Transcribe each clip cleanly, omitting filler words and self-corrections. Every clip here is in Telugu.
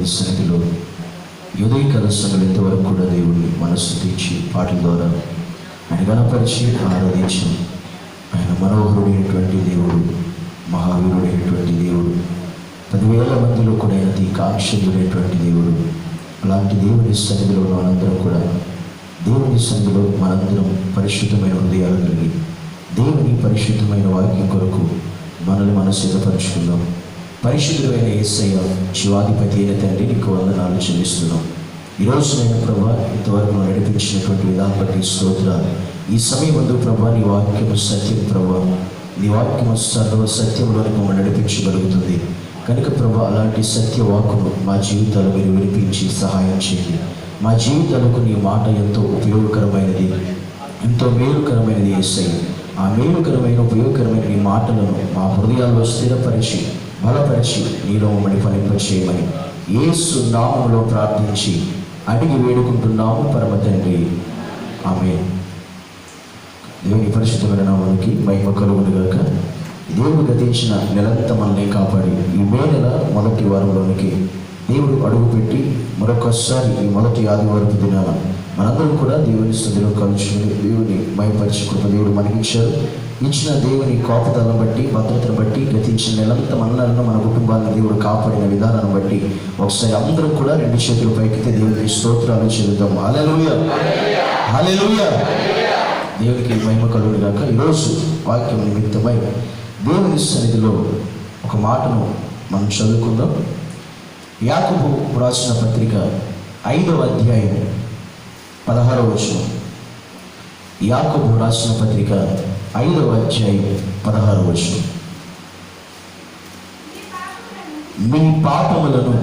దేవుని సన్నిధిలో ఉదయకాల సమయంలో ఇంతవరకు కూడా దేవుడిని మనస్సు తీర్చి పాటల ద్వారా ఆయన గణపరిచి ఆరాధించి ఆయన మనోహరుడైనటువంటి దేవుడు, మహావీరుడైనటువంటి దేవుడు, 10,000 మందిలో కూడా ఆయన అతి కాంక్షణీయుడైనటువంటి దేవుడు. అలాంటి దేవుని సన్నిధిలో మనందరం కూడా దేవుని సన్నిధిలో మనందరం పరిశుద్ధమైన హృదయాలు కలిగి దేవుని పరిశుద్ధమైన వాక్యం కొరకు మనల్ని మనం సిద్ధపరచుకుందాం. పరిశుద్ధమైన యేసయ్య, జీవాధిపతి అయిన తండ్రి, నీకు వందనాలు చెల్లిస్తున్నాం. ఈరోజు నేను ప్రభా ఇంతవరకు నడిపించినటువంటి విధానం బట్టి స్తోత్రాలు. ఈ సమయం ముందు ప్రభా నీ వాక్యము సత్యం ప్రభా, నీ వాక్యము సర్వ సత్యంలోకి మమ్మల్ని నడిపించగలుగుతుంది కనుక ప్రభా అలాంటి సత్యవాకును మా జీవితాలు మీరు వినిపించి సహాయం చేయండి. మా జీవితాలకు నీ మాట ఎంతో ఉపయోగకరమైనది, ఎంతో మేలుకరమైనది యేసయ్య. ఆ మేలుకరమైన ఉపయోగకరమైన నీ మాటలను మా హృదయాల్లో స్థిరపరిచి బలపరిచి నీలో మమ్మల్ని ఫలింపచేయమని యేసు నామములో ప్రార్థించి అడిగి వేడుకుంటున్నాము పరమ తండ్రి, ఆమేన్. దేవుని పరిశుద్ధమైన నామానికి మహిమ కలుగును గాక. దేవుడు గతించిన నెలంతా మనల్ని కాపాడి ఈ మే నెల మొదటి వారంలోనికి దేవుడు అడుగుపెట్టి మరొకసారి ఈ మొదటి ఆదివారపు దినాన మనందరం కూడా దేవుని స్థితిలో కలుసుకుని దేవుని మహిమపరిచి కృప దేవుడు మనకిచ్చారు. ఇచ్చిన దేవుని కాపుదలను బట్టి, భద్రతను బట్టి, గతించిన నెలంతా మనలను మన కుటుంబాలను దేవుడు కాపాడిన విధానాన్ని బట్టి ఒకసారి అందరం కూడా 2 చేతులు పైకితే దేవునికి స్తోత్రాలు చెల్లిద్దాం. హల్లెలూయా, హల్లెలూయా. దేవునికి మహిమ కలుగును గాక. ఈరోజు వాక్యం నిమిత్తమై దేవుని సన్నిధిలో ఒక మాటను మనం చదువుకుందాం. యాకోబు రాసిన పత్రిక 5వ అధ్యాయం 16వ వచనం. యాకోబు రాసిన పత్రిక 5వ అధ్యాయం 16వ వచనం. మీ పాపములను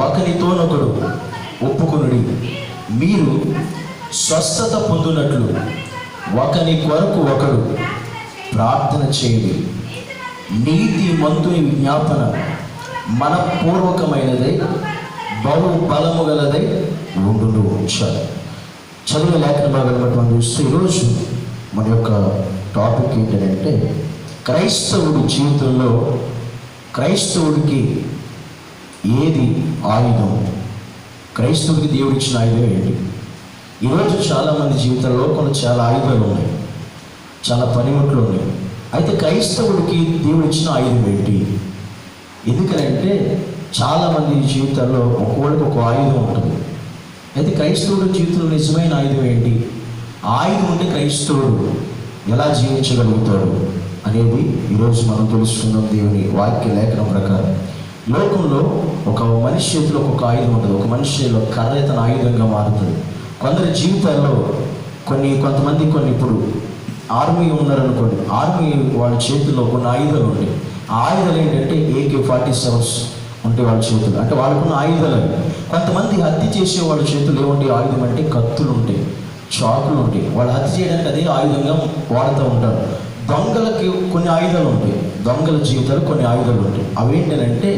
ఒకరితోనొకడు ఒప్పుకొనుడి, మీరు స్వస్థత పొందునట్లు ఒకని కొరకు ఒకడు ప్రార్థన చేయండి. నీతి మంతుని విజ్ఞాపన మనపూర్వకమైనదై బహు బలము గలదై ఉండును. చదివే లేఖన భాగాన్ని బట్టి మనం చూస్తే ఈరోజు మన యొక్క టాపిక్ ఏంటంటే క్రైస్తవుడి జీవితంలో క్రైస్తవుడికి ఏది ఆయుధం, క్రైస్తవుడికి దేవుడు ఇచ్చిన ఆయుధం ఏంటి. ఈరోజు చాలామంది జీవితంలో చాలా ఆయుధాలు ఉన్నాయి, చాలా పనిముట్లు ఉన్నాయి. అయితే క్రైస్తవుడికి దేవుడు ఇచ్చిన ఆయుధం ఏంటి? ఎందుకంటే చాలామంది జీవితాల్లో ఒక్కొక్కడికి ఒక ఆయుధం ఉంటుంది. అయితే క్రైస్తవుడి జీవితంలో నిజమైన ఆయుధం ఏంటి? ఆయుధం ఉంటే క్రైస్తవుడు ఎలా జీవించగలుగుతాడు అనేది ఈరోజు మనం తెలుసుకుందాం. దేవుని వాక్య లేఖనం ప్రకారం లోకంలో ఒక మనిషి చేతిలో ఒక ఆయుధం ఉంటుంది. ఒక మనిషి చేతిలో కర్ర తన ఆయుధంగా మారుతుంది. కొందరి జీవితాల్లో కొంతమంది ఇప్పుడు ఆర్మీ ఉన్నారనుకోండి, ఆర్మీ వాళ్ళ చేతుల్లో కొన్ని ఆయుధాలు ఉంటాయి. ఆ ఆయుధాలు ఏంటంటే AK-47 ఉంటాయి వాళ్ళ చేతులు, అంటే వాళ్ళకున్న ఆయుధాలు. కొంతమంది హత్య చేసే వాళ్ళ చేతులు ఏముంటాయి ఆయుధం అంటే కత్తులు ఉంటాయి, చాకులు ఉంటాయి. వాళ్ళు హత్య చేయడానికి అదే ఆయుధంగా వాడుతూ ఉంటారు. దొంగలకి కొన్ని ఆయుధాలు ఉంటాయి, దొంగల జీవితాలు కొన్ని ఆయుధాలు ఉంటాయి. అవేంటంటే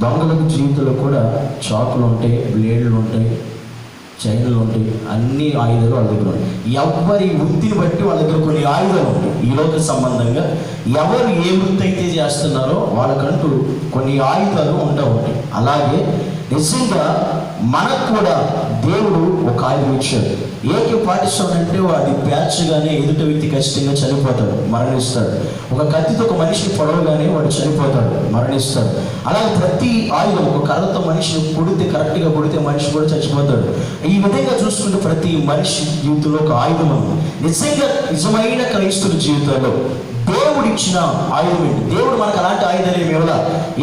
దొంగలకు జీవితంలో కూడా చాకులు ఉంటాయి, బ్లేడ్లు ఉంటాయి, చైన్లు ఉంటాయి, అన్ని ఆయుధాలు వాళ్ళ దగ్గర ఉంటాయి. ఎవరి వృత్తిని బట్టి వాళ్ళ దగ్గర కొన్ని ఆయుధాలు ఉంటాయి. ఈ లోక సంబంధంగా ఎవరు ఏ వృత్తి అయితే చేస్తున్నారో వాళ్ళకంటూ కొన్ని ఆయుధాలు ఉంటాయి. అలాగే నిజంగా మనకు కూడా దేవుడు ఒక ఆయుధం ఇచ్చాడు. AK-47 అంటే అది పేర్చగానే ఎదుట వ్యక్తి ఖచ్చితంగా చనిపోతాడు, మరణిస్తాడు. ఒక కత్తితో ఒక మనిషిని పొడవగానే వాడు చనిపోతాడు, మరణిస్తాడు. అలాగే ప్రతి ఆయుధం, ఒక కర్రతో మనిషిని కరెక్ట్గా కొడితే మనిషి కూడా చచ్చిపోతాడు. ఈ విధంగా చూసుకుంటే ప్రతి మనిషి జీవితంలో ఒక ఆయుధం ఉంది. నిజమైన క్రైస్తవుల జీవితంలో దేవుడు ఇచ్చిన ఆయుధం ఏంటి? దేవుడు మనకు అలాంటి ఆయుధాలు ఏమి ఇవ్వాల.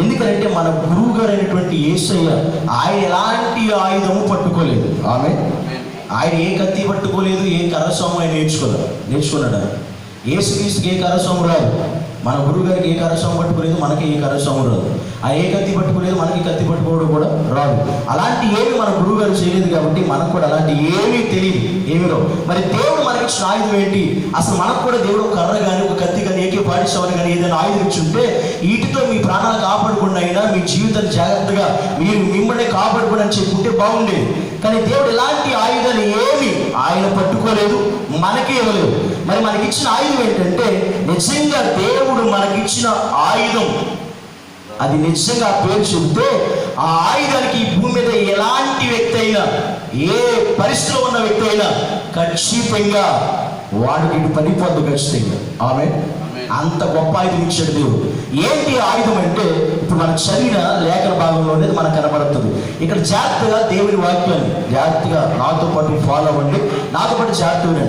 ఎందుకంటే మన గురువు గారు అయినటువంటి యేసయ్య ఆయన ఎలాంటి ఆయుధము పట్టుకోలేదు. ఆయన ఏ కత్తి పట్టుకోలేదు, ఏ కర్రస్వాము ఆయన నేర్చుకున్నాడు. యేసుక్రీస్తుకి ఏ కర్రస్వాము రాదు. మన గురువు గారికి ఏ కర్రస్వాము పట్టుకోలేదు, మనకి ఏ కర్రస్వాము రాదు. ఆ ఏ కత్తి పట్టుకోలేదు, మనకి కత్తి పట్టుకోవడం కూడా రాదు. అలాంటి ఏమి మన గురువు గారు చేయలేదు కాబట్టి మనకు కూడా అలాంటి ఏమీ తెలియదు, ఏమిరో. మరి దేవుడు మనకి ఇచ్చిన ఆయుధం ఏంటి? అసలు మనకు కూడా దేవుడు ఒక కర్ర కానీ, ఒక కత్తి కానీ, AK-47 కానీ ఏదైనా ఆయుధం ఇచ్చుంటే వీటితో మీ ప్రాణాలు కాపాడుకుండా అయినా మీ జీవితాన్ని జాగ్రత్తగా మిమ్మల్ని కాపాడుకోండి అని చెప్పుకుంటే బాగుండేది. కానీ దేవుడు ఎలాంటి ఆయుధాలు ఏమి ఆయన పట్టుకోలేదు, మనకే ఇవ్వలేదు. మరి మనకిచ్చిన ఆయుధం ఏంటంటే నిజంగా దేవుడు మనకిచ్చిన ఆయుధం అది నిజంగా పేరు చెబితే ఆ ఆయుధానికి ఏ పరిస్థితిలో ఉన్న వ్యక్తి అయినా ఖచ్చితంగా వాడికి ఇటు పడిపోద్దు ఖచ్చితంగా. ఆమె అంత గొప్ప ఆయుధం ఇచ్చాడు దేవుడు. ఏంటి ఆయుధం అంటే ఇప్పుడు మనం చదివిన లేఖన భాగంలోనే మనకు కనబడుతుంది. ఇక్కడ జాగ్రత్తగా దేవుని వాక్యాన్ని జాగ్రత్తగా నాతో పాటు ఫాలో అవ్వండి, నాతో పాటు జాగ్రత్తగా.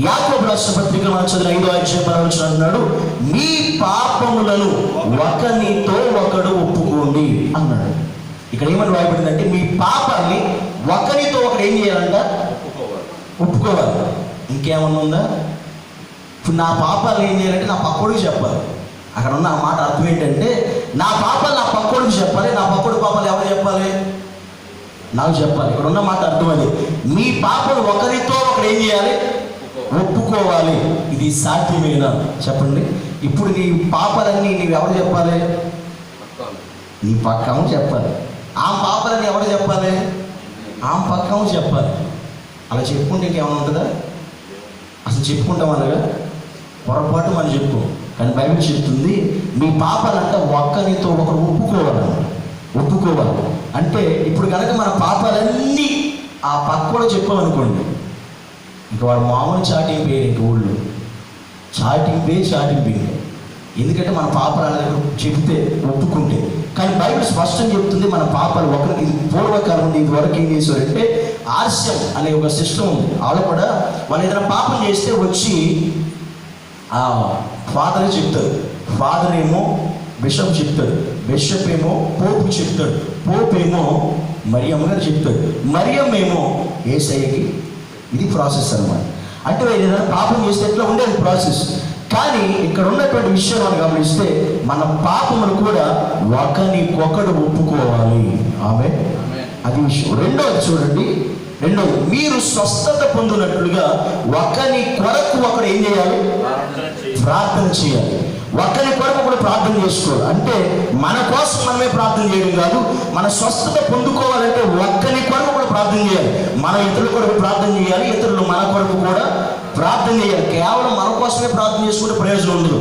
యాకోబు రాసిన పత్రిక మనం చదివిన 5వ అధ్యాయం అన్నాడు, మీ పాపములను ఒకనితో ఒకడు ఒప్పుకోండి అన్నాడు. ఇక్కడ ఏమని రాయబడిందంటే మీ పాపాన్ని ఒకరితో ఒకడు ఏం చేయాలంట? ఒప్పుకోవాలి. ఇంకేమన్నా ఉందా? ఇప్పుడు నా పాపాలు ఏం చేయాలంటే నా పక్కోడికి చెప్పాలి. అక్కడ ఉన్న ఆ మాట అర్థం ఏంటంటే నా పాపాలు నా పక్కోడికి చెప్పాలి, నా పక్కోడి పాపాలు ఎవరు చెప్పాలి? నాకు చెప్పాలి. ఇక్కడ ఉన్న మాట అర్థం అది. మీ పాపలు ఒకరితో ఒకరు ఏం చేయాలి? ఒప్పుకోవాలి. ఇది సాధ్యమేనా చెప్పండి? ఇప్పుడు నీ పాపాలన్నీ ఎవరు చెప్పాలి? నీ పక్కము చెప్పాలి. ఆ పాపాలని ఎవరు చెప్పాలి? ఆ పక్కము చెప్పాలి. అలా చెప్పుకుంటే ఇంకేమైనా ఉంటుందా? అసలు చెప్పుకుంటాం అనగా పొరపాటు మనం చెప్పుకో. కానీ బైబిల్ చెప్తుంది మీ పాపాలంటే ఒక్కరితో ఒకరు ఒప్పుకోవాలి. అంటే ఇప్పుడు కనుక మన పాపాలన్నీ ఆ పక్కలో చెప్పామనుకోండి, ఇంకా వాడు మామూలు చాటింగ్ పేరు, ఇంక ఊళ్ళో చాటింగ్ పేరు. ఎందుకంటే మన పాపాలు చెప్తే ఒప్పుకుంటే. కానీ బైబిల్ స్పష్టం చెప్తుంది మన పాపాలు ఒకరికి. ఇది పూర్వకాలం ఉంది. ఇది వరకు ఏం చేశారంటే ఆర్స్యం అనే ఒక సిస్టమ్ ఉంది. వాళ్ళు కూడా వాళ్ళు ఏదైనా పాపం చేస్తే వచ్చి ఆ ఫాదర్ చెప్తాడు, ఫాదర్ ఏమో బిషప్ చెప్తాడు, బిషప్ ఏమో పోపు చెప్తాడు, పోపు ఏమో మరియమ్మ గారు చెప్తాడు, మరియమ్మ ఏమో యేసయ్యకి. ఇది ప్రాసెస్ అన్నమాట. అంటే ఏదైనా పాపం చేస్తే ఎట్లా ఉండేది ప్రాసెస్. కానీ ఇక్కడ ఉన్నటువంటి విషయం మనం గమనిస్తే మన పాపములు కూడా ఒకరికొకడు ఒప్పుకోవాలి. ఆమె అది విషయం. రెండోది చూడండి, మీరు స్వస్థత పొందినట్లుగా ఒకరి కొరకు ఒకడు ఏం చేయాలి? ప్రార్థన చేయాలి. ఒకరి కొరకు కూడా ప్రార్థన చేసుకోవాలి. అంటే మన కోసం మనమే ప్రార్థన చేయడం కాదు, మన స్వస్థత పొందుకోవాలంటే ఒక్కరి కొరకు కూడా ప్రార్థన చేయాలి. మనం ఇతరుల కొరకు ప్రార్థన చేయాలి, ఇతరులు మన కొరకు కూడా ప్రార్థన చేయాలి. కేవలం మన కోసమే ప్రార్థన చేసుకుంటే ప్రయోజనం ఉండదు.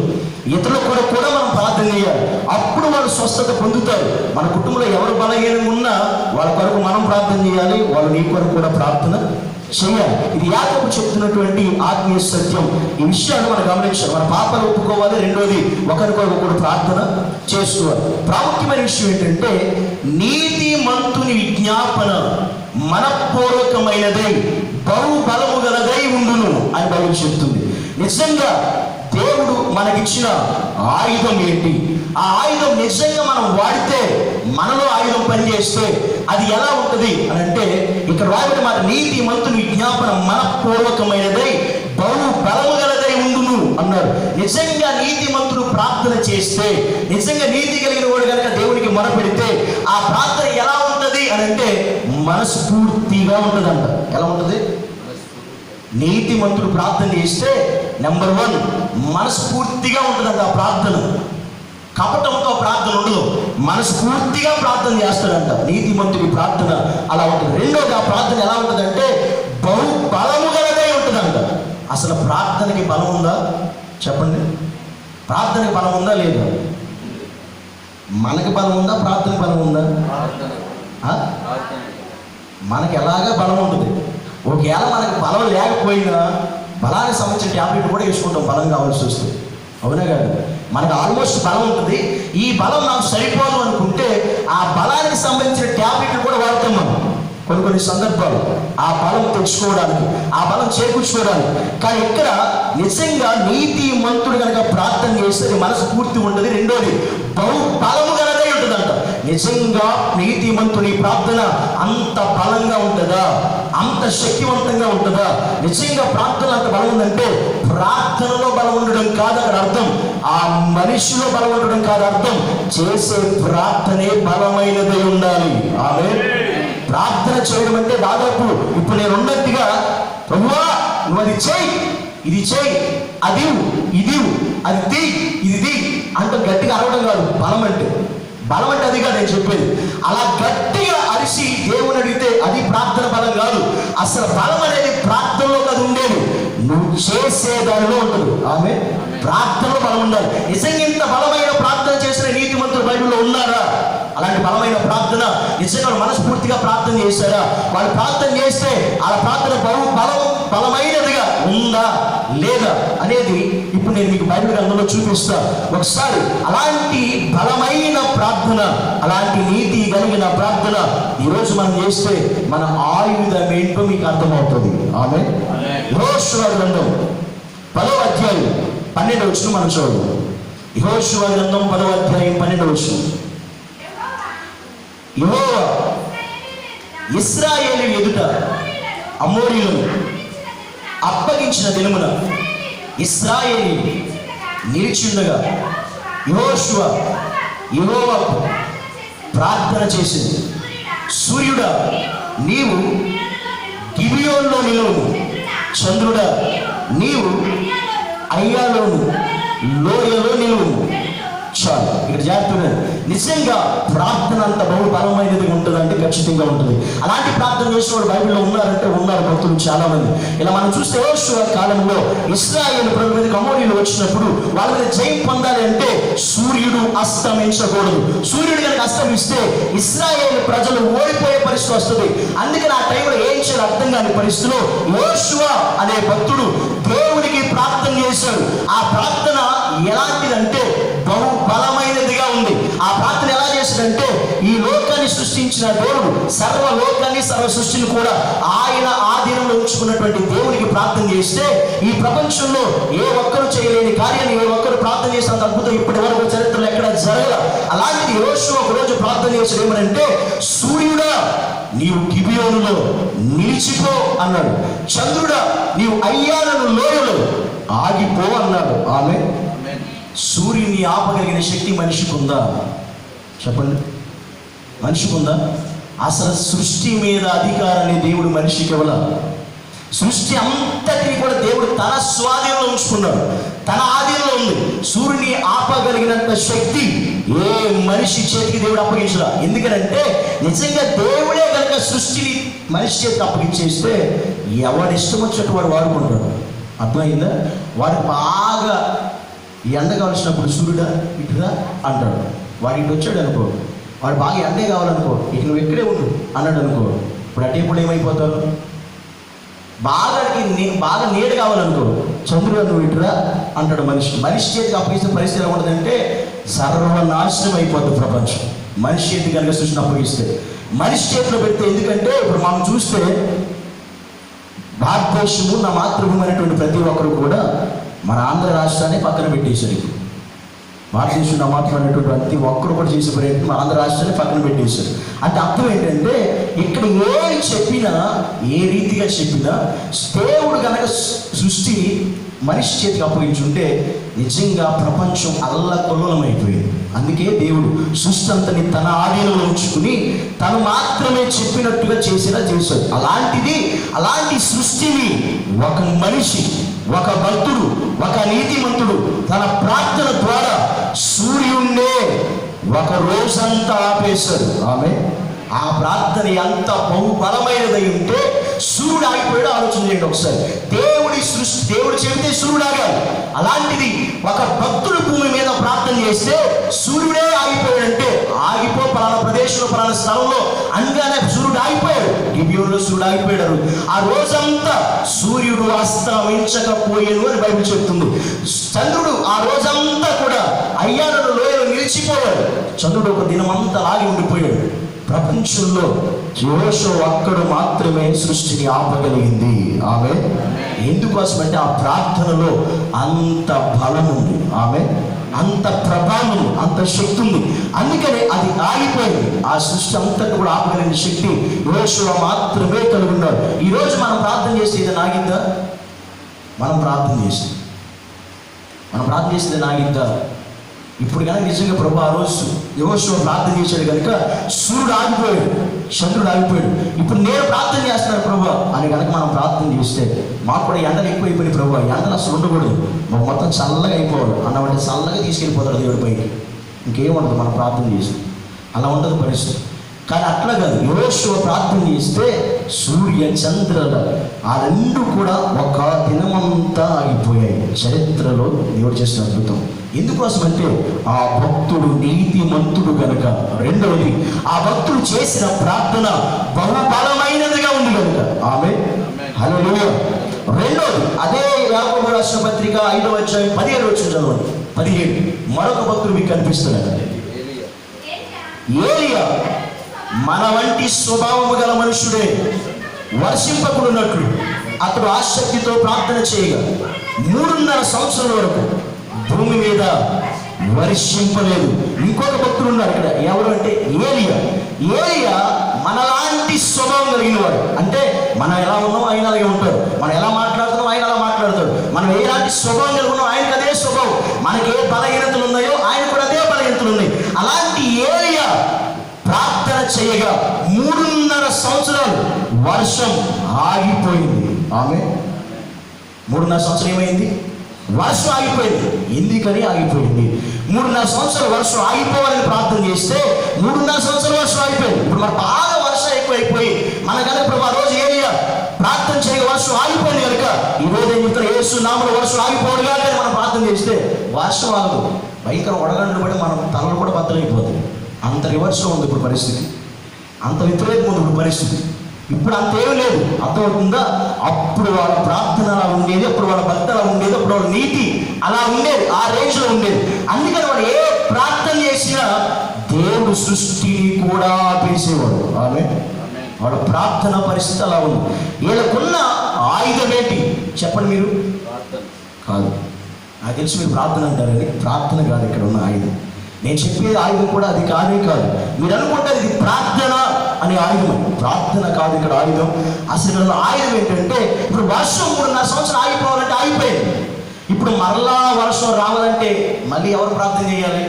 ఇతరుల కొరకు కూడా మనం ప్రార్థన చేయాలి. అప్పుడు వాళ్ళు స్వస్థత పొందుతారు. మన కుటుంబంలో ఎవరు బలహీనంగా ఉన్నా వాళ్ళ కొరకు మనం ప్రార్థన చేయాలి, వాళ్ళు నీ కొరకు కూడా ప్రార్థన చేయాలి. ఇది యాకోబు చెప్తున్నటువంటి ఆత్మీయ సత్యం. ఈ విషయాన్ని మనం గమనించాలి. మన పాపాలు ఒప్పుకోవాలి. రెండోది ఒకరికొకరు కూడా ప్రార్థన చేసుకోవాలి. ప్రాముఖ్యమైన విషయం ఏంటంటే నీతిమంతుని విజ్ఞాపన మనపూర్వకమైనదై బహు బలము గలదై ఉండును అని బైబిల్ చెప్తుంది. నిజంగా దేవుడు మనకిచ్చిన ఆయుధం ఏంటి? ఆ ఆయుధం నిజంగా మనం వాడితే, మనలో ఆయుధం పనిచేస్తే అది ఎలా ఉంటుంది అని అంటే ఇక్కడ రాయబడిన మాట నీతిమంతుని విజ్ఞాపన మనపూర్వకమైనదై బహు బలము గలదై ఉండును అన్నాడు. నిజంగా నీతిమంతుడు ప్రార్థన చేస్తే, నిజంగా నీతి కలిగిన వాడు కనుక దేవునికి మొరపెడితే ఆ ప్రార్థన ఎలా ఉంటుంది అని అంటే మనస్ఫూర్తిగా ఉంటుందంట. ఎలా ఉంటుంది? నీతిమంతుడు ప్రార్థన చేస్తే నెంబర్ 1 మనస్ఫూర్తిగా ఉంటుందంట ఆ ప్రార్థన. కపటంతో ప్రార్థన ఉండదు, మనస్ఫూర్తిగా ప్రార్థన చేస్తాడంట. నీతిమంతుడి ప్రార్థన అలా ఉంటుంది. రెండోది ఆ ప్రార్థన ఎలా ఉంటుందంటే బహు బలము గలదై ఉంటుందంట. అసలు ప్రార్థనకి బలం ఉందా చెప్పండి? ప్రార్థనకి బలం ఉందా లేదా? మనకి బలం ఉందా? ప్రార్థనకి బలం ఉందా? మనకి ఎలాగా బలం ఉంటుంది. ఒకవేళ మనకి బలం లేకపోయినా బలానికి సంబంధించిన ట్యాబ్లెట్ కూడా వేసుకుంటాం బలం కావాల్సి వస్తుంది. అవునా కాదు? మనకు ఆల్మోస్ట్ బలం ఉంటుంది. ఈ బలం నాకు సరిపోదు అనుకుంటే ఆ బలానికి సంబంధించిన ట్యాబ్లెట్లు కూడా వాడతాం మనం కొన్ని సందర్భాలు, ఆ బలం తెచ్చుకోవడానికి, ఆ బలం చేకూర్చుకోవడానికి. కానీ ఇక్కడ నిజంగా నీతిమంతుడు కనుక ప్రార్థన చేస్తే మనస్ఫూర్తి ఉంటుంది. రెండోది బహు బలము గలదై ఉంటుందంట. నిజంగా నీతిమంతుని ప్రార్థన అంత బలంగా ఉంటుందా? అంత శక్తివంతంగా ఉంటుందా? నిజంగా ప్రార్థన అంత బలం ఉందంటే ప్రార్థనలో బలం ఉండడం కాదు అక్కడ అర్థం, ఆ మనిషిలో బలం ఉండడం కాదు అర్థం, చేసే ప్రార్థనే బలమైనదై ఉండాలి. ఆమేన్. ప్రార్థన చేయడం అంటే దాదాపు ఇప్పుడు నేను ఉన్నట్టుగా ప్రభువా నువ్వు అది చేయి, ఇది చేయి, అది ఇది అది తీ, ఇది తీ అంత గట్టిగా అరవడం కాదు బలం అంటే. బలం అంటే అది కాదు నేను చెప్పేది. అలా గట్టిగా అరిసి దేవుని అడిగితే అది ప్రార్థన బలం కాదు. అసలు బలం అనేది ప్రార్థనలో కాదు ఉండేది, నువ్వు చేసే దానిలో ఉంటుంది. ఆమె ప్రార్థనలో బలం ఉండాలి. నిజంగా ఇంత బలమైన ప్రార్థన చేసిన నీతిమంతులు బైబిల్లో ఉన్నారా? అలాంటి బలమైన ప్రార్థన నిజంగా మనస్ఫూర్తిగా ప్రార్థన చేశారా? వాళ్ళు ప్రార్థన చేస్తే ఆ ప్రార్థన బలమైనదిగా ఉందా లేదా అనేది ఇప్పుడు నేను మీకు బైబిల్ గ్రంథంలో చూపిస్తా. ఒకసారి అలాంటి బలమైన ప్రార్థన, అలాంటి నీతి కలిగిన ప్రార్థన ఈరోజు మనం చేస్తే మన ఆయుధం ఏంటో మీకు అర్థమవుతుంది. ఆమె యెహోషువ గ్రంథం 10వ అధ్యాయం 12వ వచనం మనం చూద్దాం. యెహోషువ గ్రంథం 10వ అధ్యాయం 12వ వచనం. యెహోవా ఇశ్రాయేలు ఎదుట అమోరీయులను అప్పగించిన దినమున ఇశ్రాయేలు నిలిచిండగా యెహోషువ యెహోవాకు ప్రార్థన చేసింది. సూర్యుడా నీవు గిబియోనులో నిలువు, చంద్రుడా నీవు అయ్యాలోను లోయలో నిలువు. చాలు, ఇక్కడ జాగ్రత్తగా నిజంగా ప్రార్థన అంత బలమైనది ఉంటుందంటే ఖచ్చితంగా ఉంటుంది. అలాంటి ప్రార్థన చేసిన వాడు బైబిల్లో ఉన్నారంటే ఉన్నారు భక్తులు చాలా మంది. ఇలా మనం చూస్తే యెహోషువ కాలంలో ఇశ్రాయేలు ప్రజల మీదకి అమోరీయులు వచ్చినప్పుడు వాళ్ళ మీద జయం పొందాలి అంటే సూర్యుడు అస్తమించకూడదు. సూర్యుడు కనుక అస్తమిస్తే ఇశ్రాయేలు ప్రజలు ఓడిపోయే పరిస్థితి వస్తుంది. అందుకని ఆ టైంలో ఏం చేయాలి అర్థం కాని పరిస్థితిలో యెహోషువ అనే భక్తుడు దేవుడికి ప్రార్థన చేశాడు. ఆ ప్రార్థన ఎలాంటిదంటే బహు బలమైనదిగా ఉంది. ఆ ప్రార్థన ఎలా చేశాడంటే, ఈ లోకాన్ని సృష్టించిన దేవుడు సర్వలోకాన్ని సర్వ సృష్టిని కూడా ఆయన ఆధీనంలో ఉంచుకున్నటువంటి దేవునికి ప్రార్థన చేస్తే ఈ ప్రపంచంలో ఏ ఒక్కరు చేయలేని కార్యాన్ని ఏ ఒక్కరు ప్రార్థన చేసినంత అద్భుతం ఇప్పటి వరకు చరిత్రలో ఎక్కడ జరగల. అలాంటిది యెహోషువ ఒక రోజు ప్రార్థన చేశాడు. ఏమనంటే, సూర్యుడా నీవు గిబియోనులో నిలిచిపో అన్నాడు. చంద్రుడా నీవు అయ్యాలను లోయలో ఆగిపో అన్నాడు. ఆమె సూర్యుని ఆపగలిగిన శక్తి మనిషికి ఉందా? చెప్పండి, మనిషికి ఉందా? అసలు సృష్టి మీద అధికారాన్ని దేవుడు మనిషికి ఇవ్వాల. సృష్టి అంతటిని కూడా దేవుడు తన స్వాధీనంలో ఉంచుకున్నాడు, తన ఆధీనంలో ఉంది. సూర్యుని ఆపగలిగినంత శక్తి ఏ మనిషి చేతికి దేవుడు అప్పగించడా. ఎందుకంటే నిజంగా దేవుడే కనుక సృష్టిని మనిషి చేతికి అప్పగించేస్తే ఎవడు ఇష్టం వచ్చినట్టు వాడు వాడుకుంటాడు. అర్థమైందా? వాడు బాగా ఎండ కావాల్సినప్పుడు సూర్యుడా ఇటురా అంటాడు. వాడు ఇటు వచ్చాడు అనుకో, వాడు బాగా ఎండే కావాలనుకో, ఇక నువ్వు ఇక్కడే ఉండు అన్నాడు అనుకో, ఇప్పుడు అటే ఇప్పుడు ఏమైపోతావు? బాగా నీడ కావాలనుకో, చంద్రుడు నువ్వు ఇటురా అంటాడు. మనిషి చేతికి అప్పగిస్తే పరిస్థితి ఎలా ఉంటుందంటే సర్వనాశనం అయిపోతుంది ప్రపంచం. మనిషి చేతికి కనుక సృష్టిని అప్పగిస్తే, మనిషి చేతిలో పెడితే. ఎందుకంటే ఇప్పుడు మనం చూస్తే భారతదేశము నా మాతృభూమి అనేటువంటి ప్రతి ఒక్కరు కూడా మన ఆంధ్ర రాష్ట్రాన్ని పక్కన పెట్టేశారు. భారతదేశం నా మాతృభూమి అనేటువంటి ప్రతి ఒక్కరు కూడా చేసే ప్రయత్నం మన ఆంధ్ర రాష్ట్రాన్ని పక్కన పెట్టేశారు. అంటే అర్థం ఏంటంటే ఇక్కడ ఏం చెప్పినా ఏ రీతిగా చెప్పినా దేవుడు కనుక సృష్టిని మనిషి చేతికి అప్పగించుంటే నిజంగా ప్రపంచం అల్లకల్లోలమైపోయింది. అందుకే దేవుడు సృష్టి అంతని తన ఆధీనంలో ఉంచుకుని తను మాత్రమే చెప్పినట్టుగా చేశాడు. అలాంటి సృష్టిని ఒక మనిషి, ఒక భక్తుడు, ఒక నీతిమంతుడు తన ప్రార్థన ద్వారా సూర్యుడినే ఒక రోజంతా ఆపేశాడు. ఆమె ఆ ప్రార్థన ఎంత బహుబలమైనదై ఉంటే సూర్యుడు ఆగిపోయాడు. ఆలోచన చేయండి ఒకసారి. దేవుడు చెబితే సూర్యుడు ఆగాలి. అలాంటిది ఒక భక్తుడు భూమి మీద ప్రార్థన చేస్తే సూర్యుడే ఆగిపోయాడంటే ఆగిపో పలానా ప్రదేశంలో పలానా స్థలంలో అనగానే సూర్యుడు ఆగిపోయాడు. గిబియోనులో సూర్యుడు ఆగిపోయాడు. ఆ రోజంతా సూర్యుడు అస్తమించకపోయాను అని బైబిల్ చెప్తుంది. చంద్రుడు ఆ రోజంతా కూడా అయ్యాలను లోయలో నిలిచిపోయాడు. చంద్రుడు ఒక దినమంతా లాగి ఉండిపోయాడు. ప్రపంచంలో యెహోషువ ఒక్కడు మాత్రమే సృష్టిని ఆపగలిగింది. ఆమె ఎందుకోసమంటే ఆ ప్రార్థనలో అంత బలం ఉంది. ఆమె అంత ప్రభావం, అంత శక్తి ఉంది. అందుకనే అది ఆగిపోయింది. ఆ సృష్టి అంతటి కూడా ఆపగలిగిన శక్తి యెహోషువ మాత్రమే కలిగి ఉన్నాడు. ఈరోజు మనం ప్రార్థన చేస్తే ఇది నాగిందా? మనం ప్రార్థన చేస్తే నాగిందా? ఇప్పుడు కనుక నిజంగా ప్రభు ఆ రోజు యెహోషువ ప్రార్థన చేశాడు కనుక సూర్యుడు ఆగిపోయాడు, చంద్రుడు ఆగిపోయాడు. ఇప్పుడు నేను ప్రార్థన చేస్తున్నాను ప్రభు అని కనుక మనం ప్రార్థన చేస్తే మాకు కూడా ఎండలు ఎక్కువైపోయినాయి ప్రభు, ఎండలు అసలు ఉండకూడదు, మాకు మొత్తం చల్లగా అయిపోవాలి అన్నమాట. చల్లగా తీసుకెళ్ళిపోతాడు దేవుడి పైకి, ఇంకేముండదు మనం ప్రార్థన చేస్తే. అలా ఉండదు పరిస్థితి. కానీ అట్లా కాదు, యెహోషువ ప్రార్థన చేస్తే సూర్య చంద్రుల ఆ రెండు కూడా ఒక దినమంతా ఆగిపోయాయి. చరిత్రలో దేవుడు చేసిన అద్భుతం. ఎందుకోసం అంటే ఆ భక్తుడు నీతిమంతుడు గనుక. రెండవది, ఆ భక్తుడు చేసిన ప్రార్థన బహుబలమైనదిగా ఉంది కనుక. ఆమేన్, హల్లెలూయా. రెండోది, అదే యాకోబు రాసిన పత్రిక 5వ అధ్యాయం 17 వచనం చదవండి. 17 మరొక భక్తుడు మీకు కనిపిస్తున్నాడు. ఏలియా మన వంటి స్వభావము గల మనుషుడే. వర్షింపకుడున్నట్లు అతడు ఆసక్తితో ప్రార్థన చేయగా 3.5 సంవత్సరాల వరకు భూమి మీద వర్షింపలేదు. ఇంకొక భక్తుడు ఉన్నారు ఇక్కడ. ఎవరు అంటే ఏలియా. ఏలియా మనలాంటి స్వభావం కలిగిన వాడు. అంటే మనం ఎలా ఉన్నాం ఆయన అలాగే ఉంటాడు, మనం ఎలా మాట్లాడుతున్నాం ఆయన అలా మాట్లాడతాడు, మనం ఎలాంటి స్వభావం కలిగి ఉన్నాం ఆయనకు అదే స్వభావం, మనకి ఏ బలహీనతలు ఉన్నాయో ఆయన కూడా అదే బలహీనతలు ఉన్నాయి. అలాంటి ఏలియా ప్రార్థన చేయగా 3.5 సంవత్సరాలు వర్షం ఆగిపోయింది. ఆమె 3.5 సంవత్సరం ఏమైంది? వర్షం ఆగిపోయింది. ఎందుకని ఆగిపోయింది? 3.5 సంవత్సరాలు వర్షం ఆగిపోవాలని ప్రార్థన చేస్తే 3.5 సంవత్సరాలు వర్షం ఆగిపోయింది. ఇప్పుడు మన బాగా వర్షం ఎక్కువైపోయి మన కనుక ఇప్పుడు ఆ రోజు ఏలియా ప్రార్థన చేయగా వర్షం ఆగిపోయింది కనుక ఈ రోజు ఏం చెప్తారు? యేసు నామములో వర్షం ఆగిపోవడుగా కానీ మనం ప్రార్థన చేస్తే వర్షం ఆగదు. భయంకర వడగండ్లు పడి మనం తలలు కూడా బద్దలైపోతుంది. అంత రివర్స్లో ఉంది ఇప్పుడు పరిస్థితి, అంత వ్యతిరేకం ఉంది ఇప్పుడు పరిస్థితి. ఇప్పుడు అంతేమీ లేదు, అర్థమవుతుందా? అప్పుడు వాళ్ళ ప్రార్థన అలా ఉండేది, అప్పుడు వాళ్ళ భక్తి అలా ఉండేది, అప్పుడు వాళ్ళ నీతి అలా ఉండేది, ఆ రేంజ్లో ఉండేది. అందుకని వాడు ఏ ప్రార్థన చేసినా దేవుడు సృష్టిని కూడా ఆపేసేవాడు. ఆమె వాడు ప్రార్థన పరిస్థితి అలా ఉంది. వీళ్ళకున్న ఆయుధం ఏంటి చెప్పండి మీరు? కాదు, నాకు తెలిసి మీరు ప్రార్థన అంటారండి. ప్రార్థన కాదు ఇక్కడ ఉన్న ఆయుధం. నేను చెప్పేది ఆయుధం కూడా అది కాదే కాదు. మీరు అనుకుంటారు ఇది ప్రార్థన అనే ఆయుధం. ప్రార్థన కాదు ఇక్కడ ఆయుధం. అసలు ఇక్కడ ఆయుధం ఏంటంటే ఇప్పుడు వర్షం 3.5 సంవత్సరాలు ఆగిపోవాలంటే ఆగిపోయింది. ఇప్పుడు మరలా వర్షం రావాలంటే మళ్ళీ ఎవరు ప్రార్థన చేయాలి?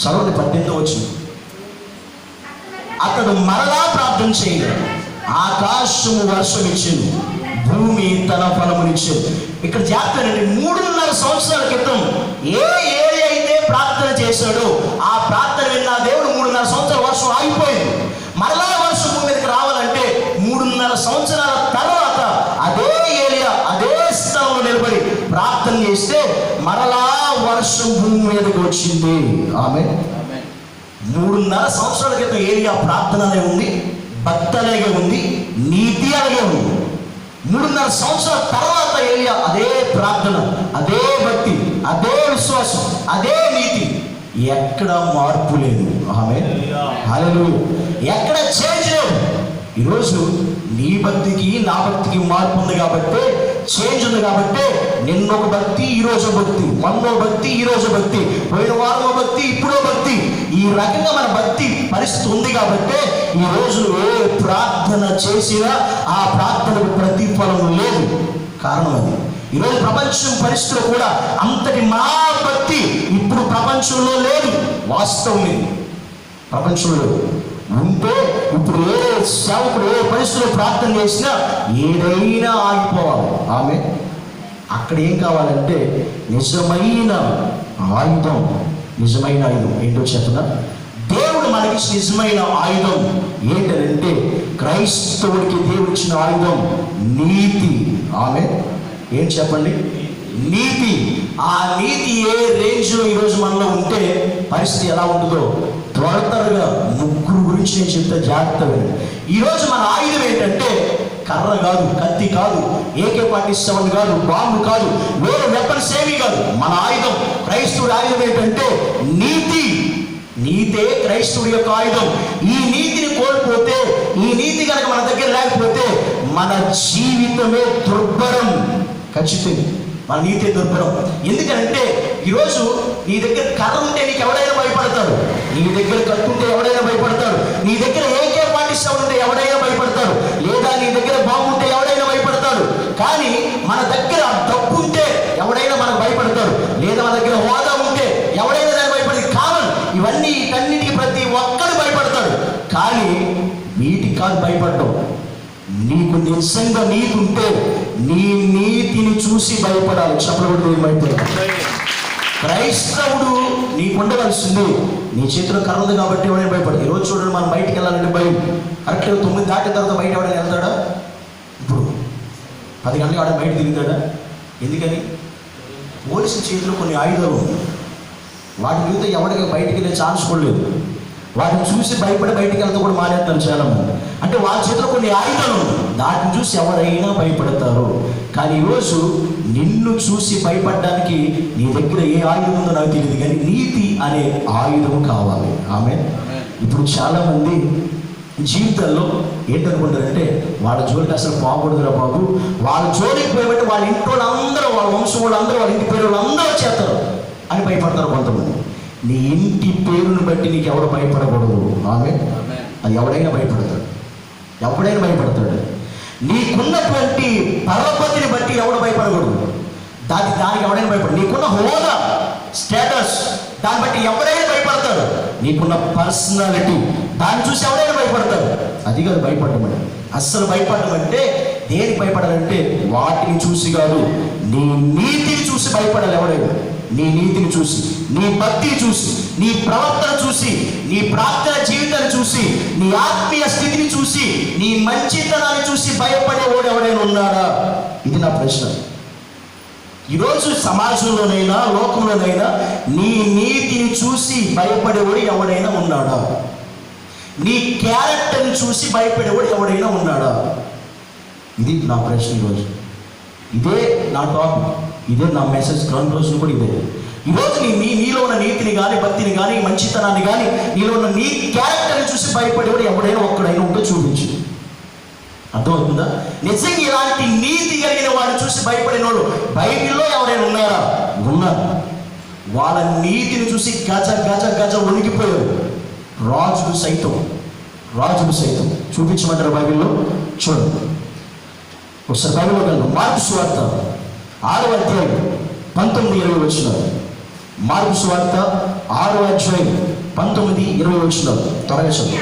చదవండి 18వ వచనం. అతడు మరలా ప్రార్థన చేయగలడు. ఆకాశము వర్షం ఇచ్చింది, భూమి తన ఫలమునిచ్చింది. ఇక్కడ జాగ్రత్త, 3.5 సంవత్సరాల క్రితం ఏ అయితే ప్రార్థన చేశాడో ఆ ప్రార్థన విన్న దేవుడు 3.5 సంవత్సరాల వర్షం ఆగిపోయింది. మరలా వర్షం భూమి మీదకి రావాలంటే 3.5 సంవత్సరాల తర్వాత అదే ఏలియా అదే స్థలంలో నిలబడి ప్రార్థన చేస్తే మరలా వర్షం భూమి మీదకి వచ్చింది. ఆమె 3.5 సంవత్సరాల క్రితం ఏలియా ప్రార్థనలే ఉంది, భక్తి అలాగే ఉంది, నీతి అలాగే ఉంది. 3.5 సంవత్సరాల తర్వాత ఏలియా అదే ప్రార్థన, అదే భక్తి, అదే విశ్వాసం, అదే నీతి, ఎక్కడ మార్పు లేదు. ఆమేన్, హల్లెలూయా. ఎక్కడ చేంజ్ లేదు. ఈరోజు నీ భక్తికి నా భక్తికి మార్పు ఉంది కాబట్టి, చేంజ్ ఉంది కాబట్టి, నిన్నొక భక్తి ఈరోజు భక్తి, మొన్నో భక్తి ఈరోజు భక్తి, పోయిన వారమో భక్తి ఇప్పుడో భక్తి, ఈ రకంగా మన భక్తి పరిస్థితి ఉంది కాబట్టి ఈరోజు ఏ ప్రార్థన చేసినా ఆ ప్రార్థనకు ప్రతిఫలం లేదు. కారణం అది. ఈరోజు ప్రపంచం పరిస్థితులు కూడా అంతటి మా భక్తి ఇప్పుడు ప్రపంచంలో లేదు. వాస్తవం లేదు, ప్రపంచంలో ఉంటే ఇప్పుడు ఏ సేవకుడు ఏ పరిస్థితుల్లో ప్రార్థన చేసినా ఏదైనా ఆగిపోవాలి. ఆమె అక్కడ ఏం కావాలంటే నిజమైన ఆయుధం. నిజమైన ఆయుధం ఏంటో చెప్పనా? దేవుడు మనకి నిజమైన ఆయుధం ఏంటంటే క్రైస్తవుడికి దేవుడు ఇచ్చిన ఆయుధం నీతి. ఆమె ఏం చెప్పండి? నీతి. ఆ నీతి ఏ రేంజ్లో ఈరోజు మనలో ఉంటే పరిస్థితి ఎలా ఉంటుందో త్వరగా ముగ్గురు గురించి నేను చెప్తే జాగ్రత్త వినండి. ఈరోజు మన ఆయుధం ఏంటంటే కర్ర కాదు, కత్తి కాదు, AK-47 కాదు, బాంబు కాదు, వేరే వెపన్స్ ఏమీ కాదు. మన ఆయుధం, క్రైస్తవుడి ఆయుధం ఏంటంటే నీతి. నీతే క్రైస్తవుడి యొక్క ఆయుధం. ఈ నీతిని కోల్పోతే, ఈ నీతి కనుక మన దగ్గర లేకపోతే మన జీవితమే దుర్భరం. ఖచ్చితంగా మన నీతే దుర్భరం. ఎందుకంటే ఈరోజు నీ దగ్గర కర్ర ఉంటే నీకు ఎవడైనా భయపడతాడు, నీ దగ్గర కత్తి ఉంటే ఎవడైనా భయపడతాడు, నీ దగ్గర AK-47 ఉంటే ఎవడైనా భయపడతాడు, లేదా నీ దగ్గర బాంబు ఉంటే ఎవడైనా భయపడతాడు. కానీ మన దగ్గర డబ్బు ఉంటే ఎవడైనా మనకు భయపడతాడు, లేదా మన దగ్గర హోదా ఉంటే ఎవడైనా దానికి భయపడేది కామన్. ఇవన్నీ వీటన్నిటికీ ప్రతి ఒక్కరు భయపడతాడు. కానీ వీటికి కాదు భయపడటం. నీకు నిజంగా నీతి ఉంటే నీ నీతిని చూసి భయపడాలి. చెప్పబడి భయపడాలి. క్రైస్తవుడు నీకు ఉండవలసింది, నీ చేతిలో కర్ర ఉంది కాబట్టి ఎవరైనా భయపడదు. ఈరోజు చూడండి, మనం బయటికి వెళ్ళాలంటే భయం. కరెక్ట్గా 9 దాటిన తర్వాత బయట ఎవరైనా వెళ్తాడా? ఇప్పుడు 10 గంటలకు ఆడ బయట తిరుగుతాడా? ఎందుకని? పోలీసు చేతిలో కొన్ని ఆయుధాలు ఉన్నాయి. వాటి మీద ఎవరికి బయటికి వెళ్ళే ఛాన్స్ కూడా లేదు. వాటిని చూసి భయపడి బయటికి వెళ్తే కూడా మానేస్తారు చాలామంది. అంటే వాళ్ళ చేతిలో కొన్ని ఆయుధాలు ఉన్నాయి, దాటిని చూసి ఎవరైనా భయపడతారు. కానీ ఈరోజు నిన్ను చూసి భయపడడానికి నీ దగ్గర ఏ ఆయుధం ఉందో నాకు తెలియదు, కానీ నీతి అనే ఆయుధం కావాలి. ఆమె ఇప్పుడు చాలామంది జీవితాల్లో ఏంటనుకుంటారంటే, వాళ్ళ జోలికి అసలు పోకూడదురా బాబు, వాళ్ళ జోలికి పోయబట్టి వాళ్ళ ఇంట్లో అందరూ, వాళ్ళ వంశం వాళ్ళందరూ, వాళ్ళ ఇంటి పేరు వాళ్ళందరూ చేస్తారు అని భయపడతారు కొంతమంది. నీ ఇంటి పేరుని బట్టి నీకు ఎవరు భయపడకూడదు. ఆమె అది ఎవడైనా భయపడతాడు, ఎవడైనా భయపడతాడు. నీకున్నటువంటి పరపతిని బట్టి ఎవడు భయపడకూడదు. దానికి ఎవడైనా భయపడదు. నీకున్న హోదా, స్టేటస్, దాన్ని బట్టి ఎవరైనా భయపడతాడు. నీకున్న పర్సనాలిటీ, దాన్ని చూసి ఎవరైనా భయపడతాడు. అది కాదు భయపడడం అంటే. అస్సలు భయపడడం అంటే దేనికి భయపడాలంటే వాటిని చూసి కాదు, నీ నీతిని చూసి భయపడాలి ఎవరైనా. నీ నీతిని చూసి, నీ భక్తిని చూసి, నీ ప్రవర్తన చూసి, నీ ప్రార్థన జీవితాన్ని చూసి, నీ ఆత్మీయ స్థితిని చూసి, నీ మంచితనాన్ని చూసి భయపడేవాడు ఎవరైనా ఉన్నాడా? ఇది నా ప్రశ్న. ఈరోజు సమాజంలోనైనా లోకంలోనైనా నీ నీతిని చూసి భయపడేవాడు ఎవడైనా ఉన్నాడా? నీ క్యారెక్టర్ని చూసి భయపడేవాడు ఎవడైనా ఉన్నాడా? ఇది నా ప్రశ్న ఈరోజు. ఇదే నా టాపిక్, ఇదే నా మెసేజ్. గ్రౌండ్ రోజులు కూడా ఇదే. ఈరోజు నీలో ఉన్న నీతిని కానీ, భక్తిని కానీ, మంచితనాన్ని కానీ, నీలో ఉన్న నీ క్యారెక్టర్ని చూసి భయపడేవాడు ఎవడైనా ఒక్కడైనా ఉంటే చూపించు. అర్థమవుతుందా? నిజంగా ఇలాంటి నీతి కలిగిన వాడిని చూసి భయపడిన వాళ్ళు బైబిల్లో ఎవరైనా ఉన్నారా? ఉన్నారు. వాళ్ళ నీతిని చూసి గజ గజ గజ వణికిపోయారు. రాజులు సైతం చూపించమంటారు బైబిల్లో. చూడండి ఒకసారి బైబిల్లోకి వెళ్దాం. మార్కు సువార్త 6వ అధ్యాయం 19-20 వచనాలు. మార్కు సువార్త 6వ అధ్యాయం 19-20 వచనాలు. త్వరగా చదువు.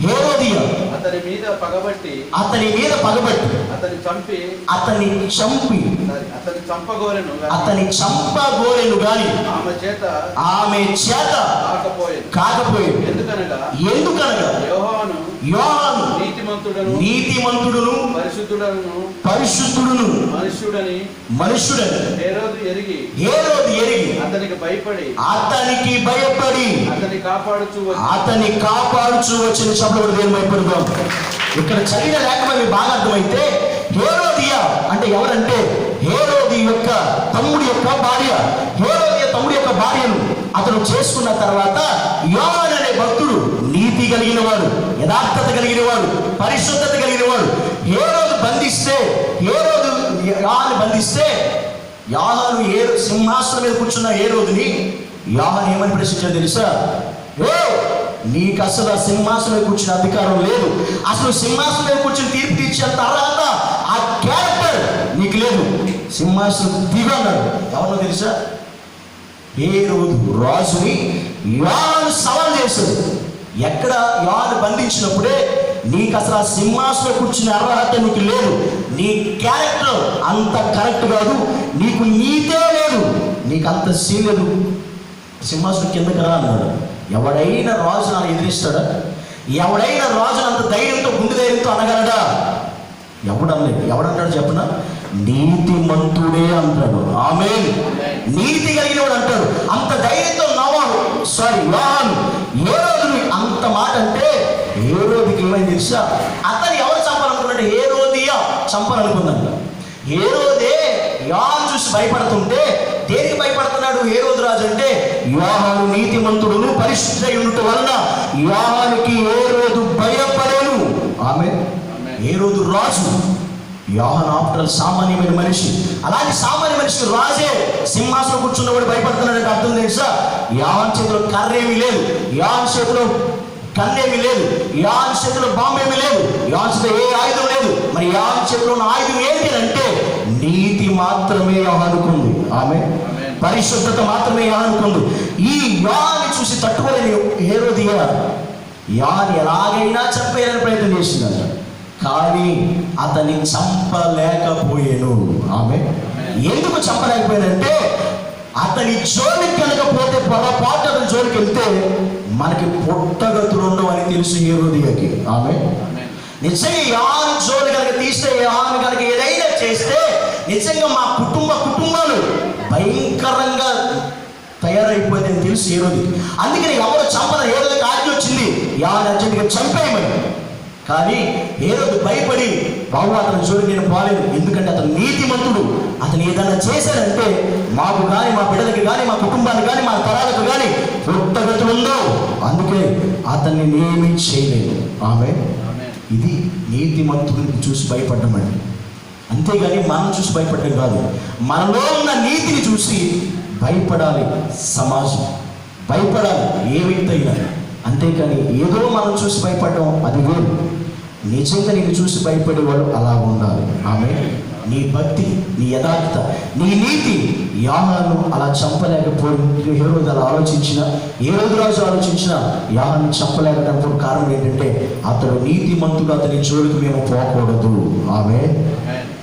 హేరోదియ అతని మీద పగబట్టి అతని చంపగోరెను గాని ఆమె చేత కాకపోయేది. ఎందుకనగా యోహాను నీతిమంతుడును పరిశుద్ధుడును మనుష్యుడని హేరోదు ఎరిగి అతనికి భయపడి అతని కాపాడుచు వచ్చిన శబ్దం భయపడదాం. ఇక్కడ చదివిన లేఖ బాగా అర్థమైతే, హేరోదియా అంటే ఎవరంటే హేరోది యొక్క తమ్ముడి యొక్క భార్య. హేరోదియ తమ్ముడి యొక్క భార్యను అతను చేసుకున్న తర్వాత యోహాను అనే భక్తుడు నీతి కలిగిన వాడు, యథార్థత కలిగిన వాడు, పరిశుద్ధత కలిగిన వాడు. యోహాను బంధిస్తే యోహాను సింహాసనం మీద కూర్చున్న హేరోదుని యోహాను ఏమని ప్రశ్నించాడో తెలుసా? నీకు అసలు ఆ సింహాసనం మీద కూర్చునే అధికారం లేదు, అసలు సింహాసనం మీద కూర్చుని తీర్పు తీర్చే తర్వాత ఆ క్యారెక్టర్ నీకు లేదు, సింహాసనం దిగు అన్నాడు. ఎవరో తెలుసా? హేరోదు రాజుని యోహాను సవాల్ చేశాడు. ఎక్కడ యోహాను బంధించినప్పుడే నీకు అసలు ఆ సింహాసనం కూర్చునే అర్హత నీకు లేదు, నీ క్యారెక్టర్ అంత కరెక్ట్ కాదు, నీకు నీతే లేదు, నీకు అంత సీన్ లేదు, సింహాసనం కిందకి రా అన్నాడు. ఎవడైనా రాజు నన్ను ఎదిరిస్తాడా? ఎవడైనా రాజు అంత ధైర్యంతో, గుండె ధైర్యంతో అనగలడా? ఎవడనలేదు. ఎవడంటాడు చెప్పనా? నీతిమంతుడే అంటాడు. ఆమేన్. నీతి కలిగిన వాడు అంటాడు. అంత ధైర్యంతో యోహాను హేరోదుని అంత మాట అంటే, హేరోదుకి ఏమైంది తెలుసా? అతను ఎవరు చంపాలనుకున్నాడు? హేరోదియా చంపాలనుకుందంట. హేరోదే యోహాను చూసి భయపడుతుంటే దేనికి భయపడుతున్నాడు హేరోదు రాజు అంటే, యోహాను నీతిమంతుడును పరిశుద్ధుడై ఉండటం వలన యోహానుకి హేరోదు భయపడేను. ఆమేన్. హేరోదు రాజు, యోహాను ఆఫ్టర్ సామాన్యమైన మనిషి. అలాంటి సామాన్య మనిషి రాజే సింహాసనం కూర్చున్నవాడు భయపడుతున్నాడంటే అర్థం తెలుసా? యోహాను చేతిలో కర్రేమీ లేదు, యోహాను చేతిలో కన్నేమీ లేదు, యోహాను చేతిలో బాంబేమీ లేదు, యోహాను చేతిలో ఏ ఆయుధం లేదు. మరి యోహాను చేతిలో ఉన్న ఆయుధం ఏంటి అంటే నీతి మాత్రమే యోహానుకుంది. ఆమె పరిశుద్ధత మాత్రమే యోహానుకుంది. ఈ యోహాను చూసి తట్టుకోలేని హేరోదియా యోహాను ఎలాగైనా చంపేయాలని ప్రయత్నం చేసిందంట. కానీ అతన్ని చంపలేకపోయాను. ఆమె ఎందుకు చంపలేకపోయానంటే అతని జోలికి కనుక పోతే, పొరపాటు అతని జోలికి వెళ్తే మనకి పుట్టగతులు ఉండవు అని తెలుసు హేరోదియకి. ఆమె నిజంగా యోహాను జోలి కనుక తీస్తే, యోహాను కనుక ఏదైనా చేస్తే నిజంగా మా కుటుంబాలు భయంకరంగా తయారైపోయిందని తెలుసు హేరోది. అందుకని ఎవరు చంపన, హేరోదికి ఆజ్ఞ వచ్చింది యోహాను అర్జెంటుగా చంపేయమని. కానీ హేరోదు భయపడి, బాబు అతని జోలికి నేను పోలేదు, ఎందుకంటే అతను నీతిమంతుడు, అతను ఏదైనా చేశాడంటే మాకు కానీ, మా బిడ్డలకి కానీ, మా కుటుంబానికి కానీ, మా తరాలకు కానీ పుట్టగతులు ఉండవు, అందుకే అతన్ని నేమీ చేయలేదు. ఆమె ఇది నీతిమంతుడిని చూసి భయపడ్డం అండి. అంతేగాని మనం చూసి భయపడ్డం కాదు, మనలో ఉన్న నీతిని చూసి భయపడాలి సమాజం, భయపడాలి ఏ వ్యక్తి అయినా. అంతేకాని ఏదో మనం చూసి భయపడడం అది వేరు. నిజంగా నేను చూసి భయపడేవాడు అలా ఉండాలి. ఆమె నీ భక్తి, నీ యథార్థత, నీ నీతి. యోహాను అలా చంపలేకపోయింది. హేరోదు అలా ఆలోచించిన, హేరోదు రాజు ఆలోచించిన యోహాను చంపలేకపోవడం కారణం ఏంటంటే అతడు నీతిమంతుడు, అతని జోలికి మేము పోకూడదు. ఆమె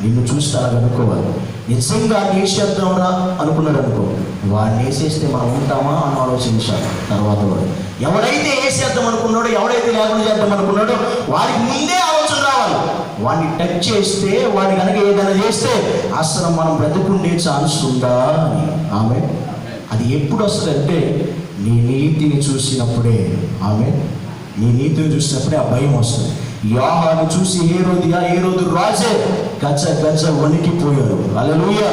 నిన్ను చూసి అలా అనుకోవాలి. నిజంగా వేసేద్దాంరా అనుకున్నాడు అనుకో, వాడిని వేసేస్తే మనం ఉంటామా అని ఆలోచించాలి. తర్వాత వాడు ఎవడైతే వేసేద్దాం అనుకున్నాడో, ఎవడైతే లేకుండా చేద్దాం అనుకున్నాడో వాడికి ముందే ఆలోచన రావాలి. వాడిని టచ్ చేస్తే, వాడిని కనుక ఏదైనా చేస్తే అసలు మనం బ్రతుకుండే ఛాన్స్ ఉందా అని. ఆమె అది ఎప్పుడు వస్తుందంటే నీ నీతిని చూసినప్పుడే. ఆమె నీ నీతిని చూసినప్పుడే ఆ భయం వస్తుంది. యోహాను చూసి హేరోదు రాజే గజ వణికిపోయాడు. హల్లెలూయా.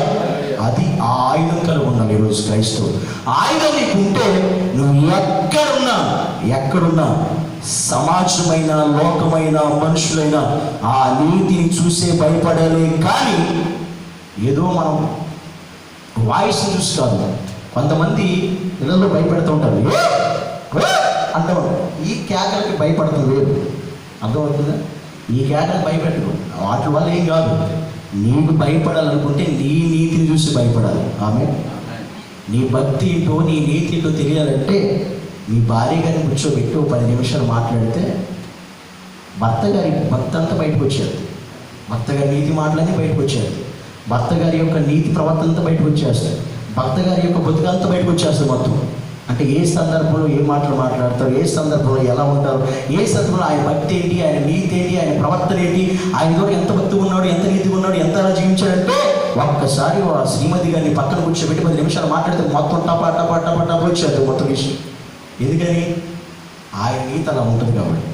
అది ఆ ఆయుధం కలిగి ఉండాలి ఈరోజు క్రైస్తవుడు. ఆయుధం నీకు ఉంటే నువ్వు ఎక్కడున్నా సమాజమైన, లోకమైన, మనుషులైన ఆ నీతిని చూసే భయపడాలి. కానీ ఏదో మనం వాయిస్ చూసి కాదు. కొంతమంది ఇళ్ళల్లో భయపెడుతూ ఉంటారు, అంటూ ఈ కేకలకి భయపడుతుంది వేరు. అర్థమవుతుందా? ఈ కేకలకు భయపెట్టరు, వాటి వల్ల ఏం కాదు. నీకు భయపడాలనుకుంటే నీ నీతిని చూసి భయపడాలి. ఆమె నీ భక్తి ఏంటో, నీ నీతి ఏంటో తెలియాలంటే నీ భార్య గారిని కూర్చోబెట్టి 10 నిమిషాలు మాట్లాడితే భర్త గారి భక్తి అంతా బయటకు వచ్చేది. భర్త గారి నీతి మాటలన్నీ బయటకు వచ్చేది. భర్త గారి యొక్క నీతి ప్రవర్తన అంతా బయటకు వచ్చేస్తుంది. భర్త గారి యొక్క బతుకంతా బయటకు వచ్చేస్తుంది మొత్తం. అంటే ఏ సందర్భంలో ఏ మాటలు మాట్లాడతారు, ఏ సందర్భంలో ఎలా ఉంటారు, ఏ సందర్భంలో ఆయన భక్తి ఏంటి, ఆయన నీతి ఏంటి, ఆయన ప్రవర్తన ఏంటి, ఆయన ఎంత భక్తి ఉన్నాడు, ఎంత నీతి ఉన్నాడు, ఎంత అలా జీవించాడంటే ఒక్కసారి ఆ శ్రీమతి గారిని పక్కన కూర్చోబెట్టి 10 నిమిషాలు మాట్లాడితే మొత్తం టపా వచ్చేది మొత్తం విషయం. ఎందుకని? ఆయన నీతి అలా ఉంటుంది కాబట్టి,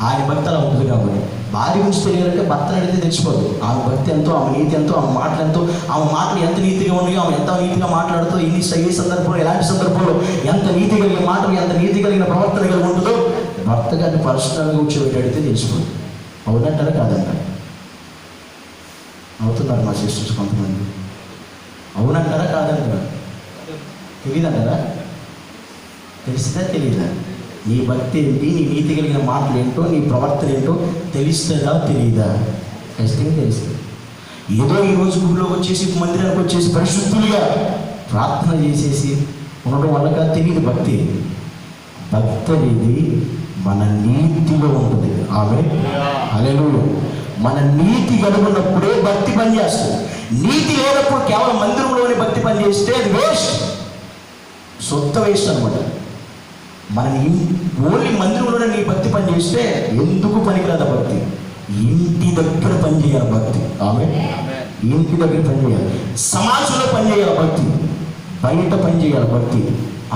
ఆయన భక్తి అలా ఉంటుంది కాబట్టి. భార్య గురించి తెలియాలంటే భర్తను అడిగితే తెచ్చిపోదు. ఆమె భక్తి ఎంతో, ఆమె నీతి ఎంతో, ఆమె మాటలు ఎంతో, ఆమె మాటలు ఎంత నీతిగా ఉన్నాయో, ఆమె ఎంత నీతిగా మాట్లాడుతూ, ఏ సందర్భంలో, ఎలాంటి సందర్భంలో ఎంత నీతి కలిగిన మాటలు, ఎంత నీతి కలిగిన ప్రవర్తన కలిగి ఉంటుందో భర్త గారిని పర్సనల్గా కూర్చోబెట్టి అడిగితే తెలిసిపోదు. అవునంటారా కాదంటారా? అవుతున్నారు మా సిస్టర్స్ కొంతమంది. అవునంటారా కాదంటారా? తెలియదంటారా? తెలిసిందా తెలియదా? నీ భక్తి ఏంటి, నీ నీతి కలిగిన మాటలు ఏంటో, నీ ప్రవర్తన ఏంటో తెలుస్తుందా తెలియదా? ఖచ్చితంగా తెలుస్తుంది. ఏదో ఈరోజు గుడిలోకి వచ్చేసి, మందిరానికి వచ్చేసి పరిశుద్ధులుగా ప్రార్థన చేసేసి ఉండడం వల్ల కాదు తెలియదు భక్తి. భక్తి అనేది మన నీతిలో ఉంటుంది. ఆమె హల్లెలూయా. మన నీతి కనుగొన్నప్పుడే భక్తి పనిచేస్తుంది. నీతి లేనప్పుడు కేవలం మందిరంలోనే భక్తి పనిచేస్తే అది వేస్ట్, సొంత వేస్ట్ అనమాట. మన ఓన్లీ మందిరంలోనే నీ భక్తి పని చేస్తే ఎందుకు పనికిరాదు భక్తి. ఇంటి దగ్గర పని చేయాలి భక్తి. ఆమె ఇంటి దగ్గర పని చేయాలి, సమాజంలో పని చేయాలి భక్తి, బయట పని చేయాలి భక్తి.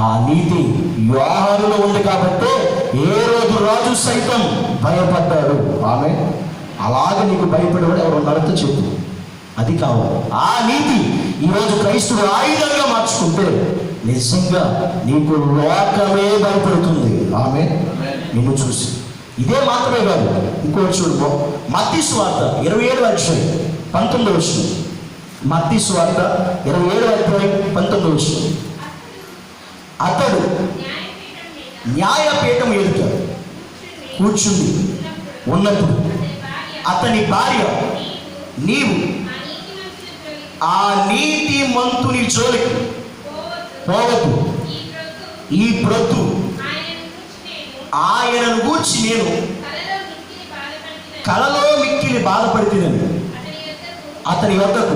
ఆ నీతి యోహానులో ఉంది కాబట్టి హేరోదు రాజు సైతం భయపడ్డాడు. ఆమె అలాగే నీకు భయపడేవాడు ఎవరు ఉన్నారో చెప్పు. అది కావాలి. ఆ నీతి ఈరోజు క్రైస్తవుడు ఆయుధంగా మార్చుకుంటే నిజంగా నీకు లోకమే భయపడుతుంది. ఆమె నిన్ను చూసి. ఇదే మాత్రమే కాదు, ఇంకోటి చూడు. మత్తయి సువార్త 27వ అధ్యాయం 19వ వచనం. మత్తయి సువార్త 27వ అధ్యాయం 19వ వచనం. అతడు న్యాయపీఠం ఎదుట కూర్చుండి ఉన్నప్పుడు అతని భార్య, నీవు ఆ నీతిమంతుని జోలికి పోవద్దు, ఈ ప్రొద్దు ఆయనను గూర్చి నేను కలలో మిక్కిలి బాధపడుతున్నాను. అతని వద్దకు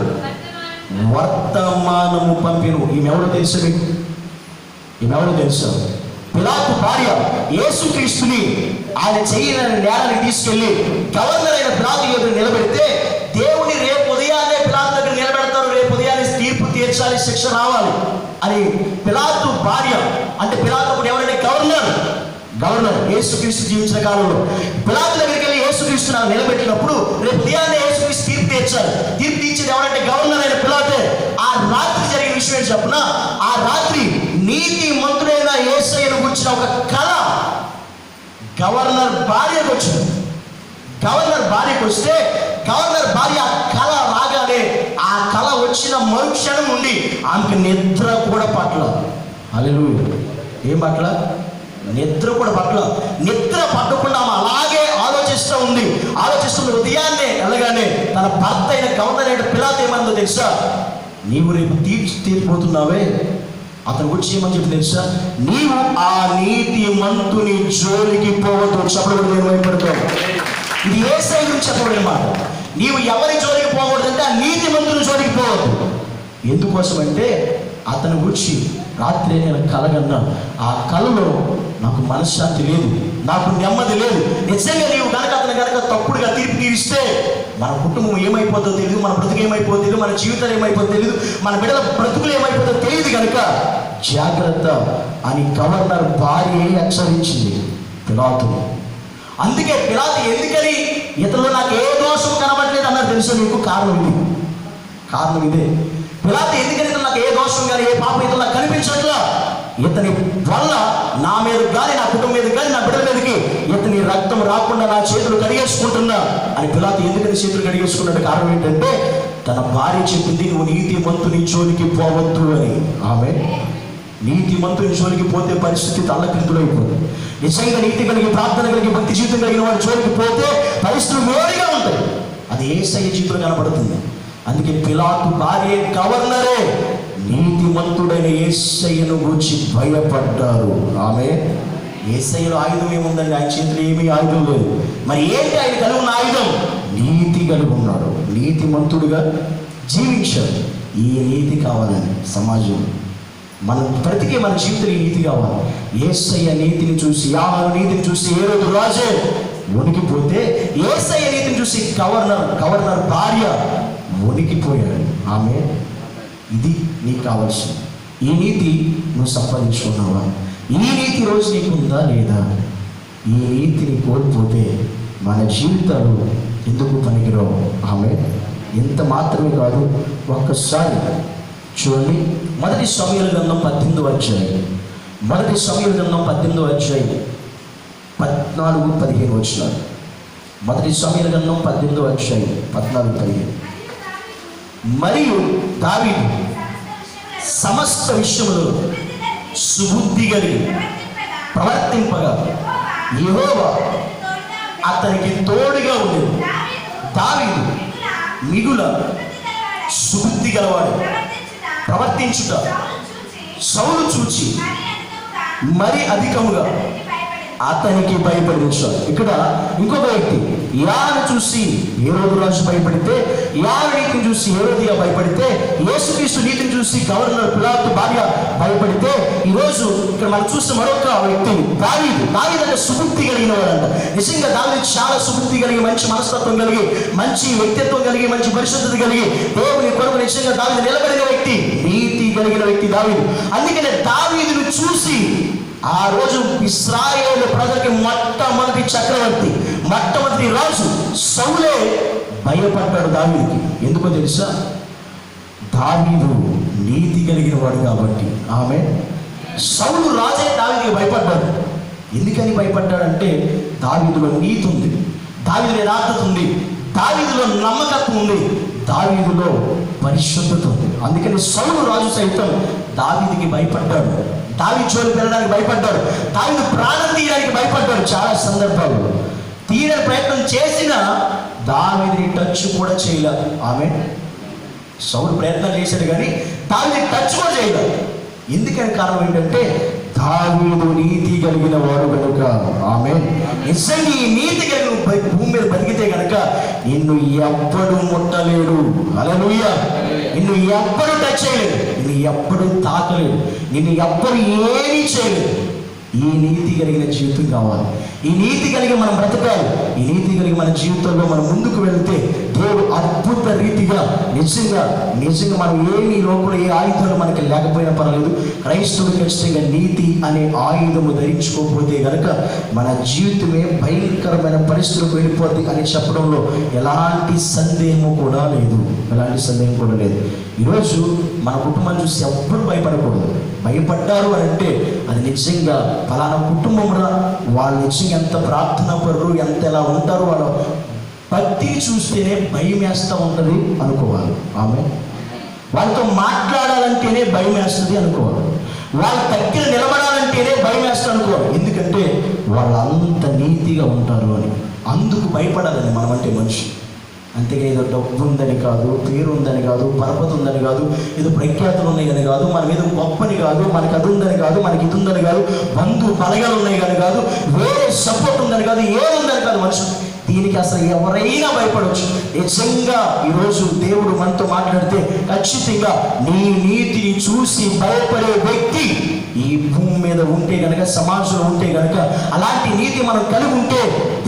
వర్తమానము పంపిను. ఈమెవరో తెలుసు మీకు? ఈమెవరో తెలుసు? పిలాతు భార్య యేసుక్రీస్తుని ఆయన చేయని నేరానికి తీసుకెళ్లి గవర్నర్ అయిన పిలాతు ఎదురు నిలబెడితే, దేవుని రేపు ఉదయాన్నే పిలాతు దగ్గర నిలబెడతారు, రేపు ఉదయాన్నే తీర్పు తీర్చాలి, శిక్ష రావాలి అని పిలాతు భార్య, అంటే పిలాతు అప్పుడు ఎవరంటే గవర్నర్ యేసుక్రీస్తు జీవించిన కాలంలో పిలాతు దగ్గరికి వెళ్ళి యేసుక్రీస్తు నిలబెట్టినప్పుడు రేపు ఉదయాన్నే యేసుక్రీస్తు తీర్పు తీర్చాలి. తీర్పు తీర్చేది ఎవరంటే గవర్నర్ అయిన పిలాతే. ఆ రాత్రి జరిగిన విషయం ఏంటి చెప్పున? ఆ రాత్రి నీతి మంత్రుడైన యేసయ్యను గురించిన ఒక కళ గవర్నర్ భార్యకు వచ్చింది. గవర్నర్ భార్యకు వస్తే గవర్నర్ భార్య ఆ కళ రాగానే ఆ కళ వచ్చిన మరుక్షణం నుండి ఆమెకు నిద్ర కూడా పట్ల. హల్లెలూయా. ఏం పట్ల? నిద్ర కూడా పట్ల. నిద్ర పట్టకుండా ఆమె అలాగే ఆలోచిస్తుంది. ఉదయాన్నే వెళ్ళగానే తన భర్త అయిన గవర్నర్ అయిన పిలాతు ఏమందో తెలుసా? నీవు రేపు తీర్చిపోతున్నావే, అతను గురించి ఏమని చెప్పి తెలుసా? నీవు ఆ నీతి మంతుని జోలికి పోవద్దు. చెప్పడం నేను భయపడతాను. ఇది యేసయ్య గురించి చెప్పబడిన మాట. నీవు ఎవరి జోలికి పోకూడదంటే ఆ నీతి మంతుని జోలికి పోవద్దు. ఎందుకోసం అంటే అతని గురించి రాత్రి నేను కలగన్నా, ఆ కళలో నాకు మనశ్శాంతి లేదు, నాకు నెమ్మది లేదు. నిజంగా నీవు అతను తప్పుడుగా తీర్పు తీరిస్తే మన కుటుంబం ఏమైపోతుందో తెలియదు, మన బ్రతుకు ఏమైపోతుందో తెలియదు, మన జీవితాలు ఏమైపోతుందో తెలియదు, మన బిడ్డల బ్రతుకులు ఏమైపోతుందో తెలియదు. కనుక జాగ్రత్త అని గవర్నర్ భార్య హెచ్చరించింది పిలాతు. అందుకే పిలాతు ఎందుకని ఇతరులు నాకు ఏ దోషం కనబడలేదు అన్నారు తెలుసా మీకు? కారణం ఇదే. పిలాతు ఎందుకని నాకు ఏ దోషం కానీ ఏ పాపం ఇతరులు నాకు కనిపించట్లా, ఇతని వల్ల నా మీద కానీ నా కుటుంబం మీద కానీ నా బిడ్డల మీదకి ఇతని రక్తం రాకుండా నా చేతులు కడిగేసుకుంటున్నా అని పిలాతు ఎందుకని చేతులు కడిగేసుకున్నట్టు కారణం ఏంటంటే తన భార్య చెప్పింది, నువ్వు నీతి మంతుని జోలికి పోవద్దు అని. ఆమె నీతి మంతుని జోలికి పోతే పరిస్థితి తల్లకిందులైపోతుంది. నిజంగా నీతి కలిగి, ప్రార్థన కలిగి, భక్తి జీవితం కలిగిన వాడి జోలికి పోతే పరిస్థితులు వేరుగా ఉంటాయి. అది యేసయ్య జీవితంలో కనబడుతుంది. అందుకే పిలాతు భార్య గవర్నరే నీతిమంతుడైన యేసయ్యను గురించి భయపడ్డారు. ఆమె యేసయ్యలో ఆయుధం ఏముందండి? ఆయన చేతిలో ఏమీ ఆయుధం లేదు. మరి ఏంటి ఆయన కలిగి ఉన్న ఆయుధం? నీతి కలిగి ఉన్నాడు. నీతిమంతుడుగా జీవించాడు. ఈ నీతి కావాలండి సమాజం. మన బ్రతికే మన జీవితంలో ఈ నీతి కావాలి. యేసయ్య నీతిని చూసి, యాహాను నీతిని చూసి ఏ రోజు రాజే వణికిపోతే, యేసయ్య నీతిని చూసి గవర్నర్ భార్య వణికిపోయాడు. ఆమె ఇది నీకు కావాల్సింది. ఈ నీతి నువ్వు సంపాదించుకున్నావా? ఈ నీతి రోజు నీకు ఉందా లేదా? ఈ నీతిని కోల్పోతే మన జీవితాలు ఎందుకు పనికిరావు. ఆమె ఇంత మాత్రమే కాదు, ఒక్కసారి చూడండి, మొదటి సమూయేలు గ్రంథం 18వ అధ్యాయం, 14-15 వచనాలు. మొదటి సమూయేలు గ్రంథం 18వ అధ్యాయం 14-15. మరియు దావీదు సమస్త విషయములో సుబుద్ధి కలిగి ప్రవర్తింపగా యెహోవా అతనికి తోడుగా ఉండేది. దావీదు మిగుల సుబుద్ధి గలవాడు, ప్రవర్తించుట సౌలు చూచి మరి అధికముగా అతనికి భయపడించాడు. ఇక్కడ ఇంకొక వ్యక్తి యాను చూసి హేరోదు రాజు భయపడితే, యాను నీతిని చూసి హేరోదియా భయపడితే, యేసుక్రీస్తు నీతిని చూసి గవర్నర్ పిలాతు భార్య భయపడితే, ఈరోజు ఇక్కడ మనం చూసిన మరొక వ్యక్తి దావీదు. దావీదు అంటే సుబుద్ధి కలిగిన వాడంట. నిజంగా దావీదు చాలా సుబుద్ధి కలిగి, మంచి మనస్తత్వం కలిగి, మంచి వ్యక్తిత్వం కలిగి, మంచి పరిశుద్ధత కలిగి, దేవుని కొరకు నిజంగా దావీదు నిలబడిన వ్యక్తి, నీతి కలిగిన వ్యక్తి దావీదు. అందుకనే దావీదును చూసి ఆ రోజు ఇశ్రాయేలు ప్రజలకి మొట్టమొదటి చక్రవర్తి, మొట్టమొదటి రాజు సౌలే భయపడ్డాడు దావీదుకి. ఎందుకో తెలుసా? దావీదు నీతి కలిగిన వాడు కాబట్టి. ఆమె సౌలు రాజే దావీదుకి భయపడ్డాడు. ఎందుకని భయపడ్డాడంటే దావీదులో నీతి ఉంది, దావీదులో యథార్థత ఉంది, దావీదులో నమ్మకత్వం ఉంది, దావీదులో పరిశుద్ధత ఉంది. అందుకని సౌలు రాజు సైతం దావీదుకి భయపడ్డాడు. దావీదు జోలికి వెళ్ళడానికి భయపడ్డాడు. దావీదు ప్రాణం తీయడానికి భయపడ్డాడు. చాలా సందర్భాల్లో తీయడానికి ప్రయత్నం చేసినా దావీదుని టచ్ కూడా చేయలేదు. ఆమె సౌలు ప్రయత్నం చేశాడు కానీ దావీదుని టచ్ కూడా చేయలేదు. ఎందుకని కారణం ఏంటంటే దావీదు నీతి కలిగిన వాడు కనుక. ఆమె నిజంగా ఈ నీతి కలిగిన భూమి మీద బతికితే కనుక నిన్ను ఎవ్వడు ముట్టలేడు. హల్లెలూయా. నిన్ను నిన్ను ఎవ్వరు టచ్ చేయలేదు, నిన్ను ఎవ్వరు తాకలేదు, నిన్ను ఎవ్వరు ఏమీ చేయలేదు. ఈ నీతి కలిగిన జీవితం కావాలి. ఈ నీతి కలిగి మనం బ్రతకాలి. ఈ నీతి కలిగి మన జీవితంలో మనం ముందుకు వెళ్తే దేవుడు అద్భుత రీతిగా నిజంగా మనం ఏమి లోపల ఏ ఆయుధాలు మనకి లేకపోయినా పర్వాలేదు, క్రైస్తవుడు ఖచ్చితంగా నీతి అనే ఆయుధము ధరించుకోకపోతే కనుక మన జీవితమే భయంకరమైన పరిస్థితులకు వెళ్ళిపోద్ది అని చెప్పడంలో ఎలాంటి సందేహము కూడా లేదు. ఈరోజు మన కుటుంబాన్ని చూసి ఎవ్వరు భయపడకూడదు. భయపడ్డారు అని అంటే అది నిజంగా ఫలానా కుటుంబంలో వాళ్ళు నిజంగా ఎంత ప్రార్థన పరులు, ఎంత ఎలా ఉంటారు, వాళ్ళ భక్తిని చూస్తేనే భయం వేస్తూ ఉంటుంది అనుకోవాలి. ఆమె వాళ్ళతో మాట్లాడాలంటేనే భయం వేస్తుంది అనుకోవాలి. వాళ్ళ దగ్గర నిలబడాలంటేనే భయం వేస్తుంది అనుకోవాలి. ఎందుకంటే వాళ్ళు అంత నీతిగా ఉంటారు అని. అందుకు భయపడాలని మనం అంటే మనిషి. అంతేగా ఏదో డబ్బు ఉందని కాదు, పేరు ఉందని కాదు, పరపతి ఉందని కాదు, ఏదో ప్రఖ్యాతులు ఉన్నాయని కాదు, మనం ఏదో గొప్పని కాదు, మనకి అది ఉందని కాదు, మనకి ఇది ఉందని కాదు, బంధు బలగాలు ఉన్నాయి కానీ కాదు, వేరే సపోర్ట్ ఉందని కాదు, ఏది ఉందని కాదు. మనిషి దీనికి అసలు ఎవరైనా భయపడవచ్చు. నిజంగా ఈరోజు దేవుడు మనతో మాట్లాడితే ఖచ్చితంగా నీ నీతిని చూసి భయపడే వ్యక్తి ఈ భూమి మీద ఉంటే కనుక, సమాజంలో ఉంటే కనుక, అలాంటి నీతి మనం కలిగి ఉంటే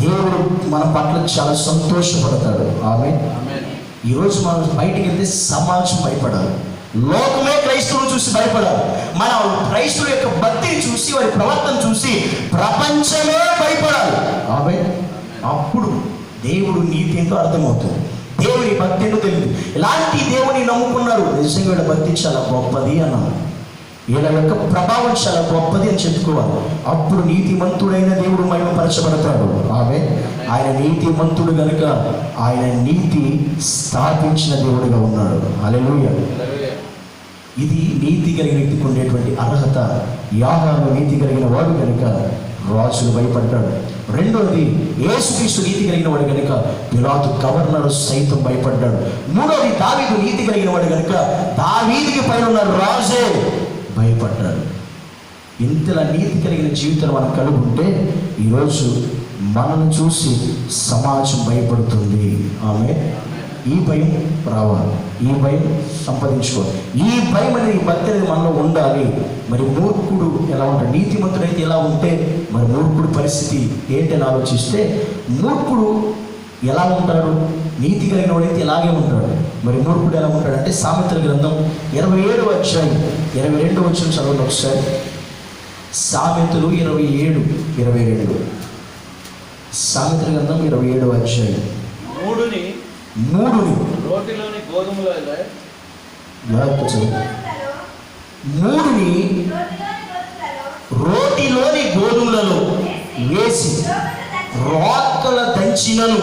దేవుడు మన పట్ల చాలా సంతోషపడతాడు. ఆమె ఈరోజు మనం బయటికి వెళ్తే సమాజం భయపడాలి, లోకమే క్రైస్తవులు చూసి భయపడాలి. మన క్రైస్తవుల యొక్క భక్తిని చూసి, వారి ప్రవర్తన చూసి ప్రపంచమే భయపడాలి. ఆమె అప్పుడు దేవుడు నీతి ఏంటో అర్థమవుతుంది, దేవుని భక్తి ఏంటో తెలియదు. ఇలాంటి దేవుని నమ్ముకున్నారు, నిజంగా వీళ్ళ భక్తి చాలా గొప్పది అన్నారు, వీళ్ళ యొక్క ప్రభావం చాలా గొప్పది అని చెప్పుకోవాలి. అప్పుడు నీతిమంతుడైన దేవుడు మహిమపరచబడతాడు. ఆయన నీతిమంతుడు కనుక ఆయన నీతి స్థాపించిన దేవుడిగా ఉన్నాడు. హల్లెలూయా. ఇది నీతి కలిగిన వ్యక్తికి ఉండేటువంటి అర్హత. యాహాను నీతి కలిగిన వాడు కనుక రాజులు భయపడ్డాడు. రెండోది, యేసుక్రీస్తు నీతి కలిగిన వాడు కనుక పిలాతు గవర్నర్ సైతం భయపడ్డాడు. మూడోది, దావీదు నీతి కలిగిన వాడు కనుక దావీదుకి పైన ఉన్న రాజే భయపడ్డాడు. ఇంతలా నీతి కలిగిన జీవితం మనం కలిగి ఉంటే ఈరోజు మనల్ని చూసి సమాజం భయపడుతుంది. ఆమె ఈ భయం రావాలి, ఈ భయం సంపాదించుకోవాలి. ఈ భయం అనేది భక్తి అనేది మనలో ఉండాలి. మరి మూర్ఖుడు ఎలా ఉంటాడు? నీతిమంతుడైతే ఎలా ఉంటే మరి మూర్ఖుడు పరిస్థితి ఏంటని ఆలోచిస్తే, మూర్ఖుడు ఎలా ఉంటాడు? నీతి కలిగిన వాడైతే ఇలాగే ఉంటాడు. మరి మూర్ఖుడు ఎలా ఉంటాడు అంటే, సామెతల గ్రంథం 27వ అధ్యాయం 22వ వచనం చదవండి ఒకసారి. సామెతలు 27:22. సామెతల గ్రంథం 27వ అధ్యాయం. మూడుని రోటిలోని గోధుమలలో వేసి రోకల దంచినను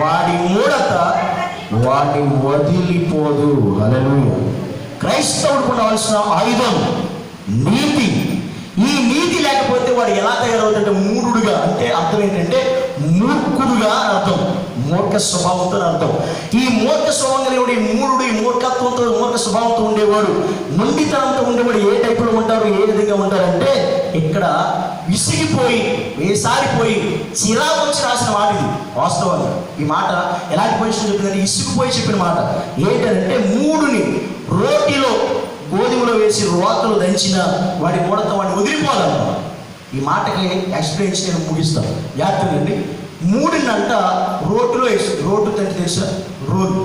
వాడి మూడత వాడిని వదిలిపోదు. హల్లెలూయా. క్రైస్తవుడికి ఉండవలసిన ఆయుధం నీతి. ఈ నీతి లేకపోతే వాడు ఎలా తయారవుతుంటే మూఢుడుగా, అంటే అర్థం ఏంటంటే మూర్ఖుడుగా అర్థం, మూర్ఖ స్వభావంతో అర్థం. ఈ మూర్ఖ స్వభావం కలిగిన ఈ మూఢుడు, ఈ మూర్ఖత్వంతో మూర్ఖ స్వభావంతో ఉండేవాడు, మొండితనంతో ఉండేవాడు ఏ టైపులో ఉంటారు, ఏ విధంగా ఉంటారంటే, ఇక్కడ విసిగిపోయి వేసారిపోయి చిరాకు వచ్చి రాసిన మాట ఇది. వాస్తవంగా ఈ మాట ఎలాంటి పొజిషన్ చెప్పిందంటే, ఇసుకుపోయి చెప్పిన మాట. ఏంటంటే, మూడుని రోటిలో గోధుమలో వేసి రోకలు దంచిన వాడి మూడతో వాడిని వదిలిపోవాలన్న ఈ మాటకి ఎక్స్ప్లెయిన్ నేను ముగిస్తాను. జాగ్రత్తగా మూడునంట రోడ్డులో వేసి, రోడ్డు తండ్రి తెలుసా? రోడ్డు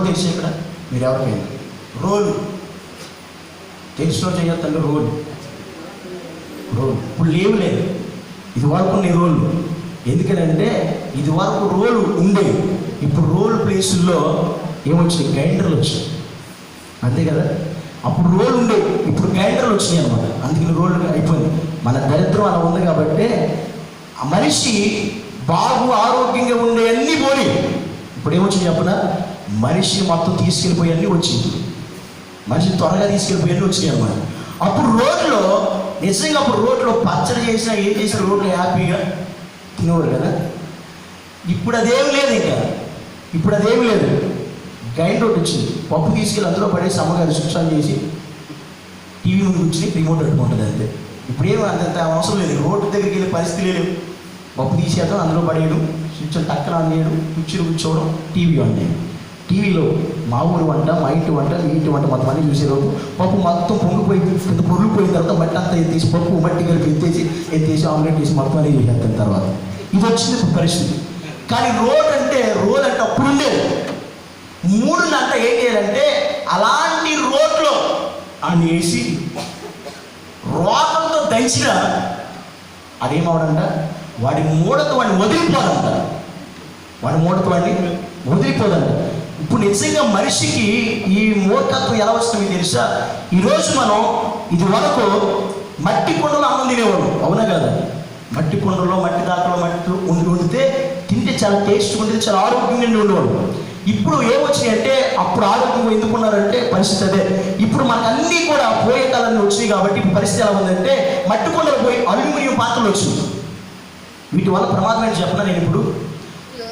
తెలిసి ఇక్కడ మీరు ఎవరికైనా రోలు తెలిసిన చేయొద్దండి. రోడ్డు ఇప్పుడు లేదు, ఇది వరకు ఉన్నాయి రోడ్లు. ఎందుకనంటే ఇది వరకు రోలు ఉండేవి, ఇప్పుడు రోల్ ప్లేసుల్లో ఏమొచ్చాయి? గ్రైండర్లు వచ్చాయి, అంతే కదా. అప్పుడు రోలు ఉండేవి, ఇప్పుడు గ్రైండర్లు వచ్చినాయి అనమాట. అందుకని రోడ్లు అయిపోయింది. మన దరిద్రం అలా ఉంది కాబట్టి ఆ మనిషి బాగు ఆరోగ్యంగా ఉండే అన్నీ పోయి ఇప్పుడు ఏమొచ్చింది చెప్పిన, మనిషి మొత్తం తీసుకెళ్ళిపోయి అన్నీ వచ్చింది, మనిషి త్వరగా తీసుకెళ్ళిపోయి అన్నీ వచ్చినాయి అనమాట. అప్పుడు రోడ్లో నిజంగా పచ్చడి చేసినా ఏం చేసినా రోడ్లు హ్యాపీగా తినేవారు కదా. ఇప్పుడు అదేమి లేదు, ఇప్పుడు అదేమి లేదు. గ్రైండర్ ఒకటి వచ్చింది, పప్పు తీసుకెళ్ళి అందులో పడేసి అమ్మగారు స్విచ్ ఆన్ చేసి టీవీ ముందు కూర్చుని రిమోట్ పెట్టుకుంటుంది అంతే. ఇప్పుడు ఏమో అంత అవసరం లేదు, రోడ్డు దగ్గరికి వెళ్ళే పరిస్థితి లేదు. పప్పు తీసేద్దాం, అందులో పడేయడం, స్విచ్ టక్కన ఆన్ చేయడం, కూర్చోవడం, టీవీ ఆన్ చేయడం. టీవీలో మా ఊరు వంట, మా ఇంటి వంట, మీ ఇంటి వంట కొంతమంది చూసేలోపు పప్పు మొత్తం పొంగిపోయి కింద పొరిగిపోయిన తర్వాత మట్టి అంతా ఎత్తేసి పప్పు మట్టి కలిపి ఎత్తేసి ఆమ్లెట్ వేసి మొత్తం అనేది చేసేస్తాను. తర్వాత ఇది వచ్చింది ఇప్పుడు పరిస్థితి. కానీ రోల్ అంటే అప్పుడు ఉండేది. 3 ఏం చేయాలంటే అలాంటి రోడ్లో అని వేసి రోగంతో దంచిన అదేమవడంట, వాడి మూడతో వాడిని వదిలిపోదంట. వదిలిపోదంట. ఇప్పుడు నిజంగా మనిషికి ఈ మూర్ఖత్వం ఎలా వస్తుంది తెలుసా? ఈరోజు మనం ఇది వరకు మట్టి కుండలో అన్నం తినేవాడు, అవునా కదా? మట్టి కుండలో, మట్టి దాకలో మట్టి వండితే తింటే చాలా టేస్ట్ ఉంటుంది, చాలా ఆరోగ్యంగా ఉండేవాడు. ఇప్పుడు ఏమొచ్చినాయంటే, అప్పుడు ఆరోగ్యం ఎందుకున్నారంటే పరిస్థితి అదే. ఇప్పుడు మనకు అన్నీ కూడా పోయే కాలాన్ని వచ్చినాయి కాబట్టి ఇప్పుడు పరిస్థితి ఎలా ఉందంటే మట్టి కుండలు పోయి అల్యూమినియం పాత్రలు వచ్చింది. వీటి వల్ల ప్రమాదం ఏంటి చెప్పిన నేను ఇప్పుడు?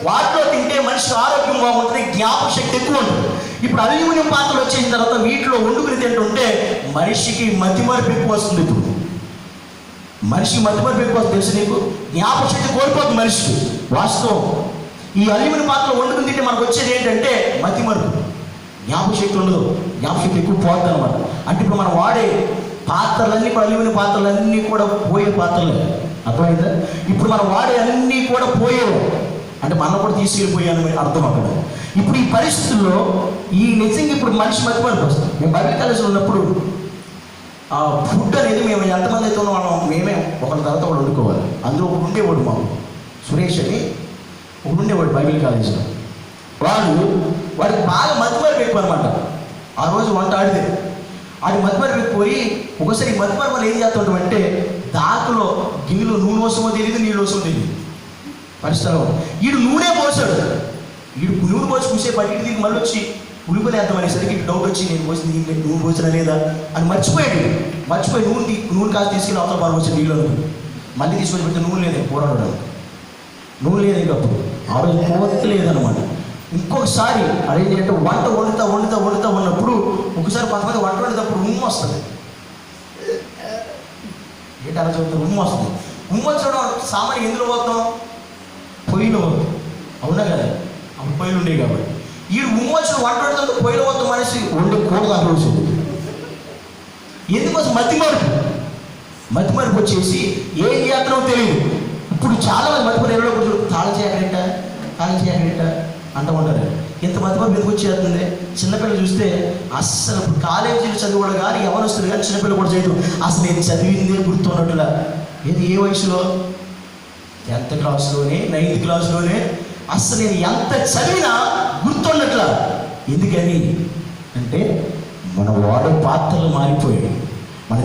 వాటిలో తింటే మనిషికి ఆరోగ్యం బాగుంటుంది, జ్ఞాపక శక్తి ఎక్కువ ఉంటుంది. ఇప్పుడు అల్యూమినియం పాత్రలు వచ్చేసిన తర్వాత వీటిలో వండుకుని తింటుంటే మనిషికి మతిమరుపు ఎక్కువ వస్తుంది. ఇప్పుడు మనిషికి మతిమరుపు ఎక్కువ వస్తుంది తెలుసు నీకు? జ్ఞాపక శక్తి కోల్పోతుంది మనిషికి. వాస్తవం. ఈ అల్యూమినియం పాత్రలో వండుకుని తింటే మనకు వచ్చేది ఏంటంటే మతిమరుపు, జ్ఞాపక శక్తి ఉండదు, జ్ఞాపక శక్తి ఎక్కువ పోతుంది అనమాట. అంటే ఇప్పుడు మనం వాడే పాత్రలన్నీ కూడా అల్యూమినియం పాత్రలన్నీ కూడా పోయే పాత్రలే, అర్థమైందా? ఇప్పుడు మనం వాడే అన్నీ కూడా పోయేవు అంటే మనం కూడా తీసుకెళ్ళిపోయాను అర్థం అక్కడ. ఇప్పుడు ఈ పరిస్థితుల్లో ఈ నిజంగా ఇప్పుడు మనిషి మతిమరుపు వస్తుంది. మేము బైబిల్ కాలేజీలో ఉన్నప్పుడు ఫుడ్ అనేది మేము ఎంతమంది అయితే ఉన్నామో మేమే ఒకరి తర్వాత ఒకడు వండుకోవాలి. అందులో ఒకడు ఉండేవాడు, మాకు సురేష్ అని ఒకడు ఉండేవాడు బైబిల్ కాలేజీలో. వాడికి బాగా మతిమరుపు ఎక్కువ అనమాట. ఆ రోజు వంట ఆడితే మతిమరుపు ఎక్కువయి ఒకసారి మతిమరుపు ఏం చేస్తుంటామంటే దాకలో గిన్నెలో నూనె వస్తుందో తెలియదు, నీళ్ళు వస్తుందో తెలియదు పరిస్థితుల్లో. వీడు నూనె పోసాడు. నూనె పోసి కూసేపు అటు తిరిగి మళ్ళీ వచ్చి ఉలిపలేద్దాం అనేసరికి డౌట్ వచ్చి నేను పోసి నూనె పోసినా లేదా అని మర్చిపోయి నూనె కాస్త తీసుకెళ్ళి అవతల బాగా వచ్చి నీళ్ళు మళ్ళీ తీసుకొని పెడితే నూనె లేదు, పోరాడడానికి నూనె లేదు. ఇంకప్పుడు ఆ రోజు పోత లేదనమాట. ఇంకొకసారి అదేంటంటే వంట వండుతా ఉన్నప్పుడు ఒకసారి కొంతమంది వంట వండేటప్పుడు ఉమ్ము వస్తుంది. ఏంటి అలా చదువుతారు? ఉమ్ము వస్తుంది. ఉమ్ము వచ్చడం సామాన్యం ఎందులో పోతాం? పొయ్యిలో పోతాం, అవునా కదా? అప్పుడు పొయ్యిలు ఉండేవి కాబట్టి ఈ ఉమ్ము వచ్చిన వంట వండుతుంటే పొయ్యిలో పోతాం. మనిషి వండే కూడ దాకా వచ్చింది. ఎందుకోసం? మతిమరుపు వచ్చేసి ఏం చేస్తారో తెలియదు. ఇప్పుడు చాలా మంది మతిమరుపు ఎవరో కొంచెం తాళం చేయాలంట అంటూ ఉంటారు. ఇంత మతిమరుపు ఎందుకు వచ్చేస్తుంది? చిన్నపిల్లలు చూస్తే అస్సలు ఇప్పుడు కాలేజీలు చదువుకోవడం కానీ ఎవరు వస్తుంది కానీ చిన్నపిల్లలు కూడా చేయడం అసలు నేను చదివిందే గుర్తున్నట్టులా. ఏది ఏ వయసులో? 10th క్లాస్లోనే 9th క్లాస్లోనే అసలు నేను ఎంత చదివినా గుర్తున్నట్లా. ఎందుకని అంటే మన వాడే పాత్రలు మారిపోయాయి, మన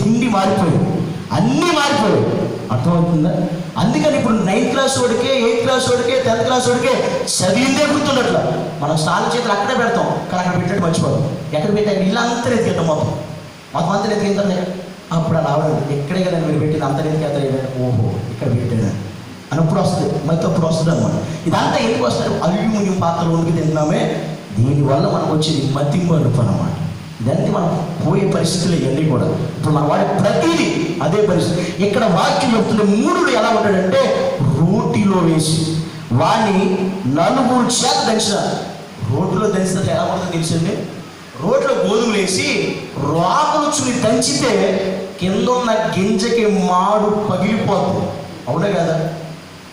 తిండి మారిపోయాయి, అన్నీ మారిపోయాయి. అర్థమవుతుందా? అందుకని ఇప్పుడు 9th క్లాస్ వాడికే 8th క్లాస్ వాడికే 10th క్లాస్ వాడికే చదివిందే గుర్తుండట్లా. మనం స్నానం చేతులు అక్కడే పెడతాం కానీ అక్కడ పెట్టినట్టు మర్చిపోతాం. ఎక్కడ పెట్టాక ఇల్లు అంతా ఎత్తికెళ్తాం, మొత్తం అంతా ఎత్తికెళ్తాం. అప్పుడు అలా అవడం ఎక్కడే కదా మీరు పెట్టింది అంత ఎత్తికెళ్తారు. ఓహో ఇక్కడ పెట్టాను అన్నప్పుడు వస్తుంది, మళ్ళీ అప్పుడు వస్తుంది అనమాట. ఇదంతా ఎందుకు వస్తారు? అల్యూమినియం పాత్రలు వండుకు తింటున్నామే, దీనివల్ల మనకు వచ్చేది మతిమరుపు అన్నమాట. ఇదంతా మనం పోయే పరిస్థితులు ఇవన్నీ కూడా. ఇప్పుడు మన వాడే ప్రతిదీ అదే పరిస్థితి. ఇక్కడ వాక్యం చెప్తున్న 3 ఎలా ఉంటాడంటే రోటిలో వేసి వాడిని 4 చేత దంచిన. రోటిలో దంచినట్లు ఎలా ఉంటుందో తెలిసింది. రోట్లో గోధుమలు వేసి రాకులు చుని దంచితే కింద ఉన్న గింజకి మాడు పగిలిపోతుంది, అవునా కదా?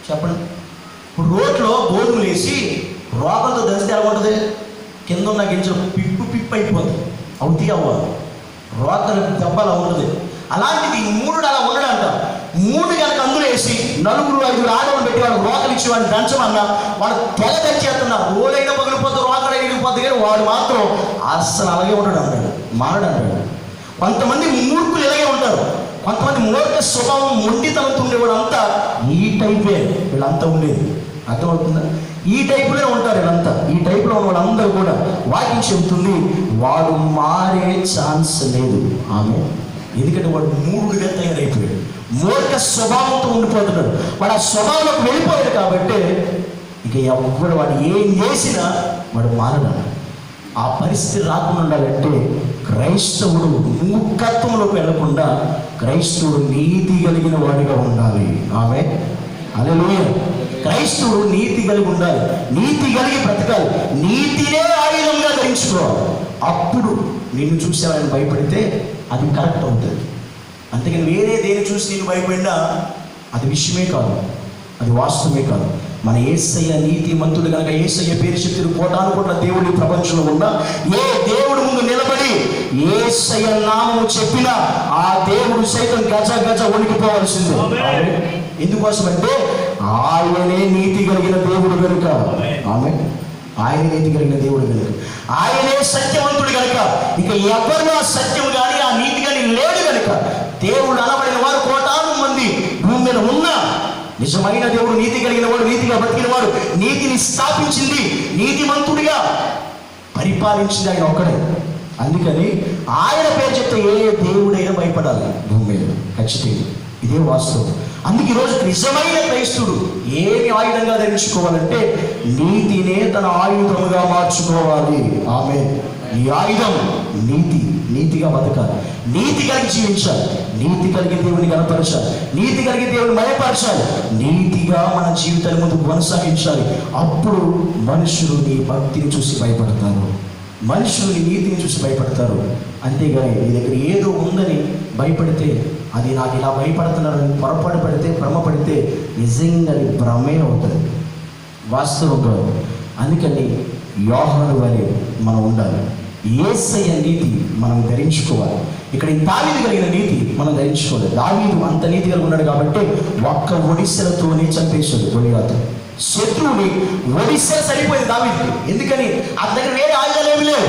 చెప్పండి. ఇప్పుడు రోట్లో గోధుమలు వేసి రోకలతో దంచితే ఎలా ఉంటుంది? కింద ఉన్న గింజ పిప్పు అయిపోతుంది, అవుతీ అవ్వాలి, రోకలు దెబ్బలా ఉంటుంది. అలాంటిది 3 అలా ఉండడంట. 3 కనుక అందులో వేసి 4-5 ఆడవాళ్ళు పెట్టి వాడు రోకలు ఇచ్చి వాడిని దంచమన్నా వాడు తెగ దంచేస్తున్నారు. రోలైనా పగిలిపోతుంది, రోకలైనా ఇరిగిపోతుంది, కానీ వాడు మాత్రం అస్సలు అలాగే ఉంటాడు అంటాడు, మారడు అంటాడు. కొంతమంది మూర్ఖులు ఇలాగే ఉంటారు. కొంతమంది మూర్ఖ స్వభావం మొండితనంతో ఉండేవాడు అంతా ఈ టైపే వీళ్ళంతా ఉండేది. అర్థమవుతుందా? ఈ టైపులో ఉంటారు వీళ్ళంతా. ఈ టైపులో ఉన్న వాళ్ళందరూ కూడా వాక్యం చెబుతుంది వాడు మారే ఛాన్స్ లేదు. ఆమె ఎందుకంటే వాడు 3గా తయారైపోయాడు, మూర్ఖ స్వభావంతో ఉండిపోతున్నాడు. వాడు ఆ స్వభావంలోకి వెళ్ళిపోయాడు కాబట్టి ఇక ఎవరు వాడు ఏం చేసినా వాడు మారడు. ఆ పరిస్థితి రాకుండా ఉండాలంటే క్రైస్తవుడు మూర్ఖత్వంలోకి వెళ్లకుండా క్రైస్తవుడు నీతి కలిగిన వాడిగా ఉండాలి. ఆమె హల్లెలూయా. క్రైస్తవుడు నీతి కలిగి ఉండాలి, నీతి కలిగి బ్రతకాలి, నీతినే ఆయుధంగా ధరించుకోవాలి. అప్పుడు నిన్ను చూసి ఆయన భయపడితే అది కరెక్ట్ అవుతుంది. అంతేకాని వేరే దేని చూసి నేను భయపడినా అది విషయమే కాదు, అది వాస్తవమే కాదు. మన యేసయ్య నీతిమంతుడు కనుక యేసయ్య పేరు శక్తులు కోటాను కోట్ల దేవుడి ప్రపంచంలో ఉన్న ఏ దేవుడు ముందు నిలబడి యేసయ్య నామము చెప్పినా ఆ దేవుడు సైతం గజ గజ వణికిపోవాల్సిందే. ఎందుకోసం అంటే ఆయనే నీతి కలిగిన దేవుడు కనుక, ఆయన నీతి కలిగిన దేవుడు కనుక, ఆయనే సత్యవంతుడు కనుక ఇక ఎవరు ఆ సత్యం కానీ ఆ నీతి కానీ లేడు కనుక దేవుడు అనబడిన వారు కోటాను మంది భూమి మీద ఉన్నా నిజమైన దేవుడు నీతి కలిగిన వాడు, నీతిగా బ్రతికిన వాడు, నీతిని స్థాపించింది, నీతిమంతుడిగా పరిపాలించింది ఆయన ఒక్కడే. అందుకని ఆయన పేరు చెప్తే ఏ దేవుడైనా భయపడాలి భూమి మీద, ఖచ్చితంగా ఇదే వాస్తవం. అందుకే ఈరోజు నిజమైన క్రైస్తుడు ఏమి ఆయుధంగా ధరించుకోవాలంటే నీతినే తన ఆయుధముగా మార్చుకోవాలి. ఆమేన్. ఈ ఆయుధం నీతి, నీతిగా బతకాలి, నీతి కలిగి జీవించాలి, నీతి కలిగి దేవుని కనపరచాలి, నీతి కలిగి దేవుని మయపరచాలి, నీతిగా మన జీవితాన్ని ముందుకు కొనసాగించాలి. అప్పుడు మనుషులు నీ భక్తిని చూసి భయపడతారు, మనుషులు నీ నీతిని చూసి భయపడతారు. అంతేగాని నీ దగ్గర ఏదో ఉందని భయపడితే, అది నాకు ఇలా భయపడుతున్నారని పొరపాటు పడితే, భ్రమ పడితే నిజంగా అది భ్రమే అవుతుంది, వాస్తవం కాదు. అందుకని యోహాను వలె మనం ఉండాలి, యేసయ్య నీతి మనం ధరించుకోవాలి. ఇక్కడ ఈ దావీదు కలిగిన నీతి మనం ధరించుకోవాలి. దావీదు అంత నీతి కలిగి ఉన్నాడు కాబట్టి ఒక్క ఒడిశలతోనే చంపేశాడు గొలియాతు. శత్రువుని ఒడిశల సరిపోయింది దావీదుకి. ఎందుకని అతని దగ్గర వేరే ఆయుధాలు ఏమి లేవు,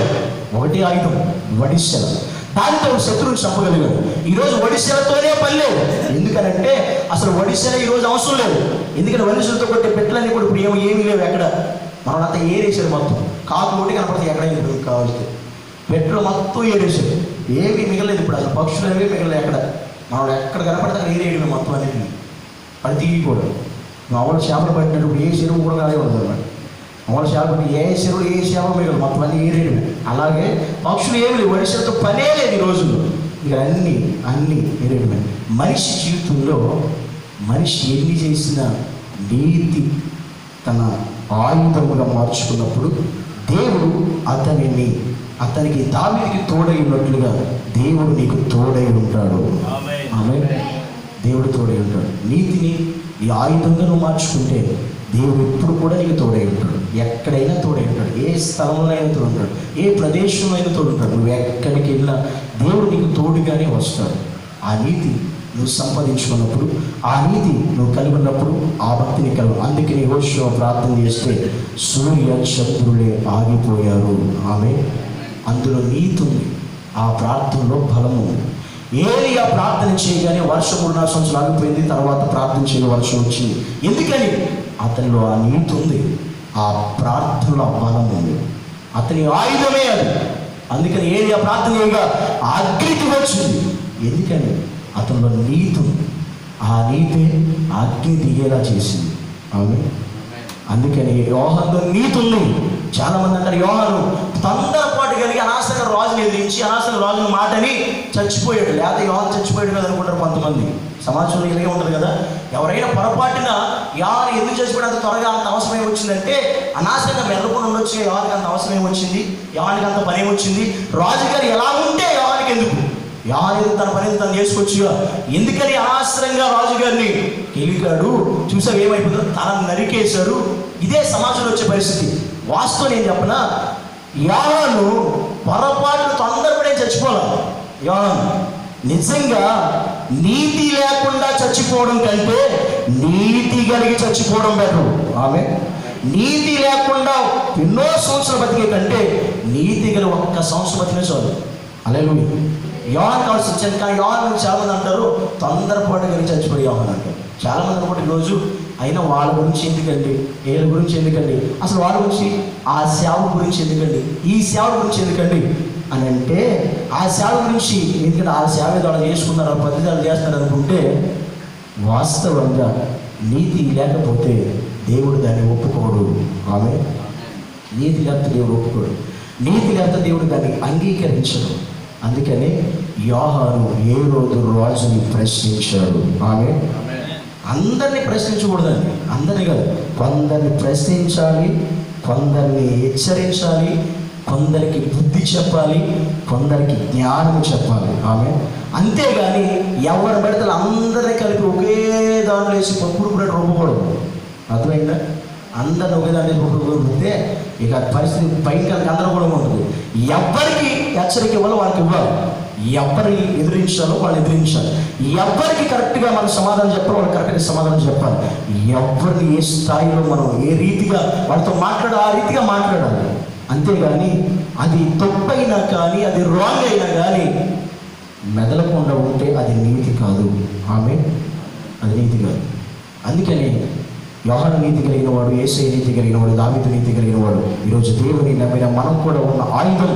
ఒకటి ఆయుధం ఒడిశల. దానితో శత్రువుని చంపగలిగాడు. ఈరోజు ఒడిశలతోనే పని లేదు. ఎందుకనంటే అసలు ఒడిశల ఈరోజు అవసరం లేదు. ఎందుకంటే ఒడిశలతో కొట్టే పెట్టలన్నీ కూడా ఇప్పుడు ఏమీ లేవు. ఎక్కడ మనమంతా ఏరేసారు, మొత్తం కాకు ఒకటి కనపడతాయి ఎక్కడ కావాల్సి. పెట్రోల్ మొత్తం ఏరేసారు, ఏమీ మిగలేదు. ఇప్పుడు అసలు పక్షులు అనేవి మిగలేదు. మనం ఎక్కడ కనపడితే అక్కడ ఏరేయడమే మొత్తం అన్నింటినీ. అది తీయకూడదు. మామూలు చేపలు పట్టినప్పుడు ఏ చెరువు కూడా కాలే ఉండదు అన్నమాట. మామూలు చేపలు ఏ చెరువు ఏ చేపలు మిగలదు, మొత్తం అన్నీ ఏరేయడమే. అలాగే పక్షులు ఏమి లేవు, మనిషితో పనే లేదు ఈ రోజుల్లో. ఇక అన్నీ ఏరేయడమే. మనిషి జీవితంలో మనిషి ఎన్ని చేసినా నీతి తన ఆయుధముగా మార్చుకున్నప్పుడు దేవుడు అతనికి దావీదుకి తోడై ఉన్నట్లుగా దేవుడు నీకు తోడై ఉంటాడు. ఆమేన్. దేవుడు తోడై ఉంటాడు. నీతిని ఈ ఆయుధంగా నువ్వు మార్చుకుంటే దేవుడు ఎప్పుడు కూడా నీకు తోడై ఉంటాడు. ఎక్కడైనా తోడై ఉంటాడు, ఏ స్థలంలో అయినా తోడు ఉంటాడు, ఏ ప్రదేశంలో అయినా తోడు ఉంటాడు. నువ్వు ఎక్కడికి వెళ్ళినా దేవుడు నీకు తోడుగానే వస్తాడు. ఆ నీతి నువ్వు సంపాదించుకున్నప్పుడు, ఆ నీతి నువ్వు కలిగి ఉన్నప్పుడు ఆ భక్తిని కలుగు. అందుకే యెహోషువ ప్రార్థన చేస్తే సూర్య చంద్రులే ఆగిపోయారు. అందులో నీతి ఉంది, ఆ ప్రార్థనలో బలము ఉంది. ఏలియా ప్రార్థన చేయగానే వర్షం 3 సంవత్సరాలు ఆగిపోయింది. తర్వాత ప్రార్థన చేయని వర్షం వచ్చింది. ఎందుకని అతనిలో ఆ నీతి ఉంది, ఆ ప్రార్థనలో బలం ఉంది, అతని ఆయుధమే అది. అందుకని ఏలియా ప్రార్థన చేయగా అగ్నికి వచ్చింది. ఎందుకని అతనిలో నీతి ఉంది, ఆ నీతే అగ్ని దిగేలా చేసింది. అందుకని యోహానులో నీతి ఉంది. చాలామంది అంటారు యోహాను తొందరపాటు కలిగి అనవసరంగా రాజుని ఎదిరించి అనవసరంగా రాజుని మాటని చచ్చిపోయాడు, లేకపోతే యోహాను చచ్చిపోయాడు కదా అనుకుంటారు కొంతమంది. సమాజంలో ఇలాగే ఉంటుంది కదా. ఎవరైనా పొరపాటున యోహాను ఎందుకు చచ్చిపోయాడు అంత త్వరగా అంత అవసరం ఏమొచ్చిందంటే అనవసరంగా మెల్లకుండా ఉండొచ్చు. యోహానికి అంత అవసరం ఏమొచ్చింది, యోహానికి అంత పని ఏమొచ్చింది, రాజుగారు ఎలా ఉంటే యోహానికి ఎందుకు, యోహాను తన పని తను చేసుకోవచ్చుగా. ఎందుకని అనవసరంగా రాజుగారిని గెలికాడు, చూసావు ఏమైపోతుందో, తనను నరికేశాడు. ఇదే సమాజంలో వచ్చే పరిస్థితి. వాస్తవం నేను చెప్పనా, యోహాను పొరపాటు తొందరపడే చచ్చిపోవాలి. యోహాను నిజంగా నీతి లేకుండా చచ్చిపోవడం కంటే నీతి కలిగి చచ్చిపోవడం బెటర్. నీతి లేకుండా ఎన్నో సంవత్సరాలు బతికే కంటే నీతి గల 1 సంవత్సరం బతికే చాలు. హల్లెలూయా. యోహాను కావాల్సి వచ్చాను. కానీ యోహాను చాలామంది అంటారు తొందరపాటు కలిగి చచ్చిపోయి యోహాను అంటారు. చాలామంది అనుకుంటే ఈరోజు అయినా వాళ్ళ గురించి ఎందుకండి, వీళ్ళ గురించి ఎందుకండి, అసలు వాళ్ళ గురించి, ఆ సేవ గురించి ఎందుకండి, ఈ సేవ గురించి ఎందుకండి అని అంటే, ఆ సేవ గురించి ఎందుకంటే ఆ సేవ వాళ్ళు చేసుకున్నారు, ఆ పద్ధతి చేస్తున్నారు అనుకుంటే, వాస్తవంగా నీతి లేకపోతే దేవుడు దాన్ని ఒప్పుకోడు. నీతి లేకపోతే దేవుడు ఒప్పుకోడు, నీతి లేకపోతే దేవుడు దాన్ని అంగీకరించడు. అందుకని యోహాను ఏ రోజు రాజుని ప్రశ్నించాడు. అందరినీ ప్రశ్నించకూడదండి, అందరినీ కాదు, కొందరిని ప్రశ్నించాలి, కొందరిని హెచ్చరించాలి, కొందరికి బుద్ధి చెప్పాలి, కొందరికి జ్ఞానం చెప్పాలి. ఆమె అంతేగాని ఎవరు పెడితే అందరినీ కలిపి ఒకే దాంట్లో వేసి పప్పుడు కూడా రొమ్మకూడదు. అర్థమైందా? అందరిని ఒకే దాంట్లో రొమ్ముకుంటే ఇక పరిస్థితి భయంకర గందరగోళం ఉంటుంది. ఎవరికి హెచ్చరిక ఇవ్వాలో వాళ్ళకి ఇవ్వాలి, ఎవరిని ఎదిరించాలో వాళ్ళు ఎదిరించాలి, ఎవరికి కరెక్ట్గా మనం సమాధానం చెప్పాలో వాళ్ళు కరెక్ట్గా సమాధానం చెప్పాలి, ఎవరిని ఏ స్థాయిలో మనం ఏ రీతిగా వాళ్ళతో ఆ రీతిగా మాట్లాడాలి. అంతేగాని అది తప్పైనా కానీ అది రాంగ్ అయినా కానీ మెదలకుండా ఉంటే అది నీతి కాదు. ఆమె అది నీతి కాదు. అందుకని యోహాను నీతి కలిగిన వాడు, యేసయ్య నీతి కలిగిన వాడు, దావీదు నీతి కలిగిన వాడు. ఈరోజు దేవుని నమ్మిన మనం కూడా ఉన్న ఆయుధం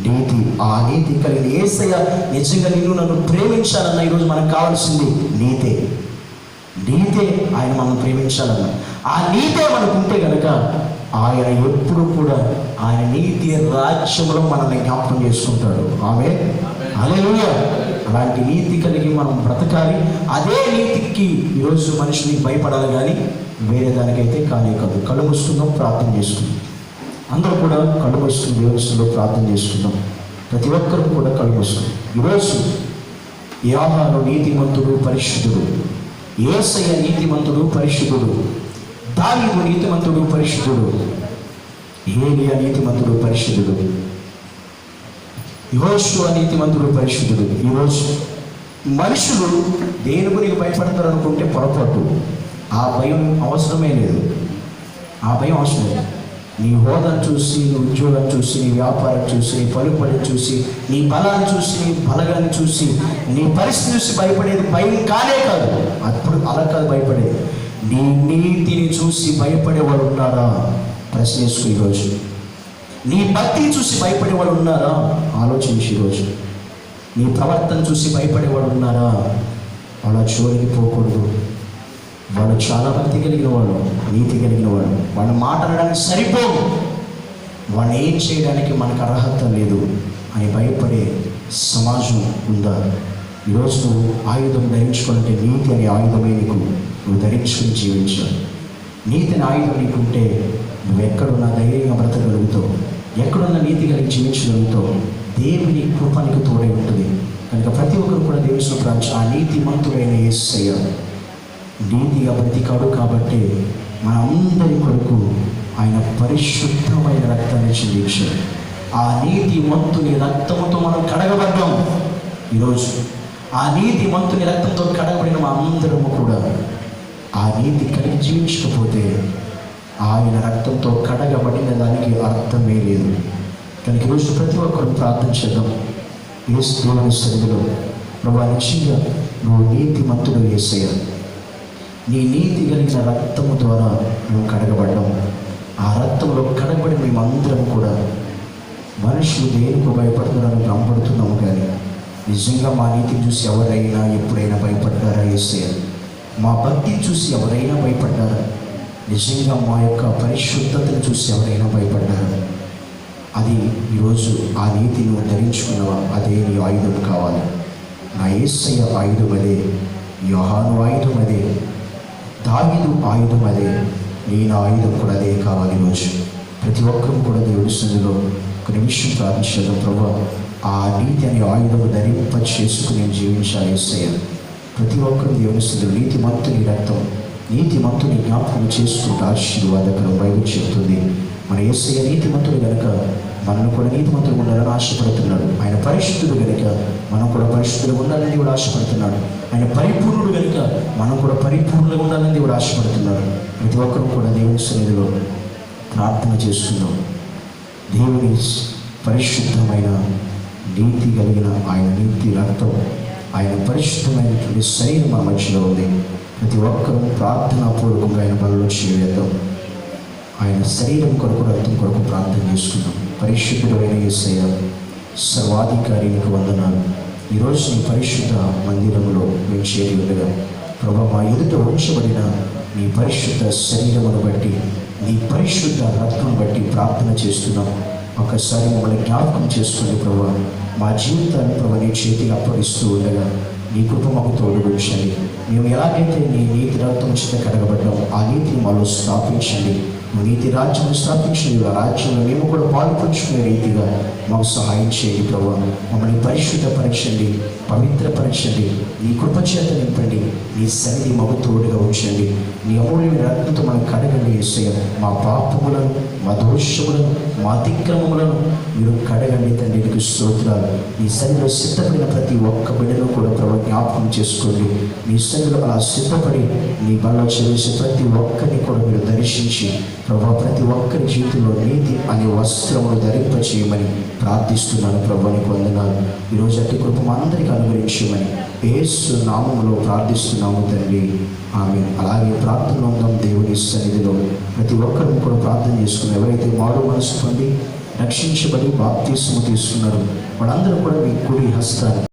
నీతి. ఆ నీతి కలిగిన యేసయ్య నిజంగా నిన్ను నన్ను ప్రేమించాలన్న ఈరోజు మనకు కావాల్సింది నీతే. ఆయన మనం ప్రేమించాలన్న ఆ నీతే మనకు ఉంటే కనుక ఆయన ఎప్పుడు కూడా ఆయన నీతి రాజ్యంలో మనల్ని జ్ఞాపకం చేసుకుంటాడు. ఆమె హల్లెలూయా. అలాంటి నీతి కలిగి మనం బ్రతకాలి. అదే నీతికి ఈరోజు మనుషునికి భయపడాలి, కానీ వేరే దానికైతే కానే కాదు. కళ్ళు మూసుకుందాం, ప్రార్థన చేసుకుందాం. అందరూ కూడా కళ్ళు మూసుకుని దేవునిలో ప్రార్థన చేసుకుందాం. ప్రతి ఒక్కరు కూడా కళ్ళు మూసుకుందాం. ఈరోజు యోహాను నీతిమంతుడు, పరిశుద్ధుడు. యేసయ్య నీతిమంతుడు, పరిశుద్ధుడు. దావీదు నీతిమంతుడు, పరిశుద్ధుడు. ఏలీయా నీతిమంతుడు, పరిశుద్ధుడు. యెహోషువ నీతిమంతుడు, పరిశుద్ధుడు. ఈరోజు మనుషులు దేని గురించి భయపడతారు అనుకుంటే పొరపాటు. ఆ భయం అవసరమే లేదు. నీ హోదాను చూసి, నీ ఉద్యోగాన్ని చూసి, నీ వ్యాపారం చూసి, నీ పలుపడిని చూసి, నీ బలాన్ని చూసి, నీ బలగాన్ని చూసి, నీ పరిస్థితి చూసి భయపడేది భయం కానే కాదు. అప్పుడు అలా కాదు భయపడేది. నీ నీతిని చూసి భయపడేవాడు ఉన్నారా? ప్రశ్న చేసుకో. ఈరోజు నీ భక్తిని చూసి భయపడేవాడు ఉన్నారా? ఆలోచించి. ఈరోజు నీ ప్రవర్తన చూసి భయపడేవాడు ఉన్నారా? వాళ్ళ జోలికి పోకూడదు. వాళ్ళు చాలా భక్తి కలిగిన వాళ్ళు, నీతి కలిగిన వాళ్ళు. వాళ్ళ మాట అనడానికి సరిపోదు, వాళ్ళని ఏం చేయడానికి మనకు అర్హత లేదు అని భయపడే సమాజం ఉందా? ఈరోజు నువ్వు ఆయుధం ధరించుకుంటే నీతి అనే ఆయుధమే నువ్వు ధరించుకుని జీవించాలి. నీతి అనే ఆయుధం నీకుంటే నువ్వు ఎక్కడున్నా ధైర్యంగా బ్రతకగలుగుతావు, ఎక్కడున్నా నీతి కలిగి జీవించగలుగుతావు. దేవుని కృపనికి తోడై ఉంటుంది. కనుక ప్రతి ఒక్కరు కూడా దేవుని ప్రాంతం ఆ నీతి మంతుడైన యేసయ్య నీతిగా బ్రతికాడు కాబట్టి మన అందరి కొరకు ఆయన పరిశుద్ధమైన రక్తాన్ని చెల్లించాడు. ఆ నీతి మంతుని రక్తముతో మనం కడగబడ్డాం. ఈరోజు ఆ నీతి మంతుని రక్తంతో కడగబడిన మా అందరము కూడా ఆ నీతి కలిగి జీవించకపోతే ఆయన రక్తంతో కడగబడిన దానికి అర్థమే లేదు. కనుక ఈరోజు ప్రతి ఒక్కరు ప్రార్థన చేద్దాం. యేసు దేవుని సన్నిధిలో, ప్రభువా నిశ్చయంగా నువ్వు నీతి మంతుడు యేసయ్య, నీ నీతి కలిగిన రక్తము ద్వారా మేము కడగబడ్డాం. ఆ రక్తంలో కడగబడి మేమందరం కూడా మనుషులు దేనికి భయపడుతున్నారని నమ్మబడుతున్నాము, కానీ నిజంగా మా నీతిని చూసి ఎవరైనా ఎప్పుడైనా భయపడ్డారా? యేసయ్య, మా భక్తిని చూసి ఎవరైనా భయపడ్డారా? నిజంగా మా యొక్క పరిశుద్ధతను చూసి ఎవరైనా భయపడ్డారా? అది ఈరోజు ఆ నీతిని నువ్వు ధరించుకున్నావా? అదే నీ ఆయుధం కావాలి. నా యేసయ్య ఆయుధం అదే, యోహాను ఆయుధం అదే, దావీదు ఆయుధం అదే, నేను ఆయుధం కూడా అదే కావాలి. ఈరోజు ప్రతి ఒక్కరూ కూడా దేవుడి సన్నిధిలో ఒక నిమిషం ప్రార్థించడం. ప్రభువా, ఆ నీతి అనే ఆయుధం ధరింప చేసుకుని నేను జీవించాలి. యేసయ్య, ప్రతి ఒక్కరూ దేవుని సన్నిధిలో నీతి మంతుని రక్తం, నీతి మంతుని జ్ఞాపకం చేసుకుంటూ ఆశీర్వాదకరం బైబిల్ చెబుతుంది. మన యేసయ్య నీతి మంతుడు కనుక మనల్ని కూడా నీతి మంతులు ఉండాలని ఆశపడుతున్నాడు. ఆయన పరిశుద్ధుడు కనుక మనం కూడా పరిశుద్ధులు ఉండాలని దేవుడు ఆశపడుతున్నాడు. ఆయన పరిపూర్ణుడు కనుక మనం కూడా పరిపూర్ణంగా ఉండాలని దేవుడు ఆశపడుతున్నాడు. ప్రతి ఒక్కరూ కూడా దేవుని సన్నిధిలో ప్రార్థన చేస్తున్నాం. దేవుని పరిశుద్ధమైన నీతి కలిగిన ఆయన నీతి రక్తం, ఆయన పరిశుద్ధమైనటువంటి శరీరం మన మధ్యలో ఉంది. ప్రతి ఒక్కరూ ప్రార్థనాపూర్వకంగా ఆయన బలలో చేరేద్దాం. ఆయన శరీరం కొరకు రక్తం కొరకు ప్రార్థన చేసుకుందాం. పరిశుద్ధుడు అయిన యేసయ్య, సర్వాధికారి నీకు వందనాలు. ఈరోజు నీ పరిశుద్ధ మందిరంలో మేము చేరి ఉండగా ప్రభువా, మా ఎదుట ఉంచబడిన నీ పరిశుద్ధ శరీరమును బట్టి, నీ పరిశుద్ధ రక్తం బట్టి ప్రార్థన చేస్తున్నాం. ఒకసారి మమ్మల్ని జ్ఞాపకం చేసుకుని ప్రభువా, మా జీవితాన్ని ప్రభువా నీ చేతికి అప్పగిస్తూ ఉండగా నీ కృప మాకు తోడుగుంచండి. మేము ఎలాగైతే నీ నీతి రక్తం చేత కడగబడ్డాం ఆ నీతిని మాలో స్థాపించండి. నీతి రాజ్యం స్థాపించండి. ఆ రాజ్యంలో మేము కూడా పాల్పంచుకునే రీతిగా మాకు సహాయం చేయండి ప్రభువా. మమ్మల్ని పరిశుద్ధపరచండి, పవిత్రపరచండి, నీ కృప చేత నింపండి. నీ సన్నిధి మాకు తోడుగా ఉంచండి. నీ అమూల్యమైన రక్తంతో మనం కడగండి యేసయ్య. మా పాపములను, మా దోషములను, మా అతిక్రమములను మీరు కడగండి తండ్రి. నీకు స్తోత్రాలు. నీ సన్నిధిలో సిద్ధపడిన ప్రతి ఒక్క బిడ్డను కూడా ప్రభు జ్ఞాపకం చేసుకోండి. నీ సన్నిధిలో అలా సిద్ధపడి నీ బల్ల చేసే ప్రతి ఒక్కరిని కూడా మీరు దర్శించి ప్రభు ప్రతి ఒక్కరి జీవితంలో నీతి అనే వస్త్రమును ధరింపచేయమని ప్రార్థిస్తున్నాను. ప్రభుని వందనాలు. ఈరోజు అట్టి కృప మా అందరికీ అనుగ్రహించమని యేసు నామములో ప్రార్థిస్తున్నాము తండ్రి. ఆమేన్. అలాగే ప్రార్థనలో ఉందాం దేవుని సన్నిధిలో. ప్రతి ఒక్కరిని కూడా ప్రార్థన చేసుకుని ఎవరైతే మారు మనసు పొంది రక్షించబడి బాప్తిస్మము తీసుకున్నారో వాళ్ళందరూ కూడా మీ కుడి హస్తాన్ని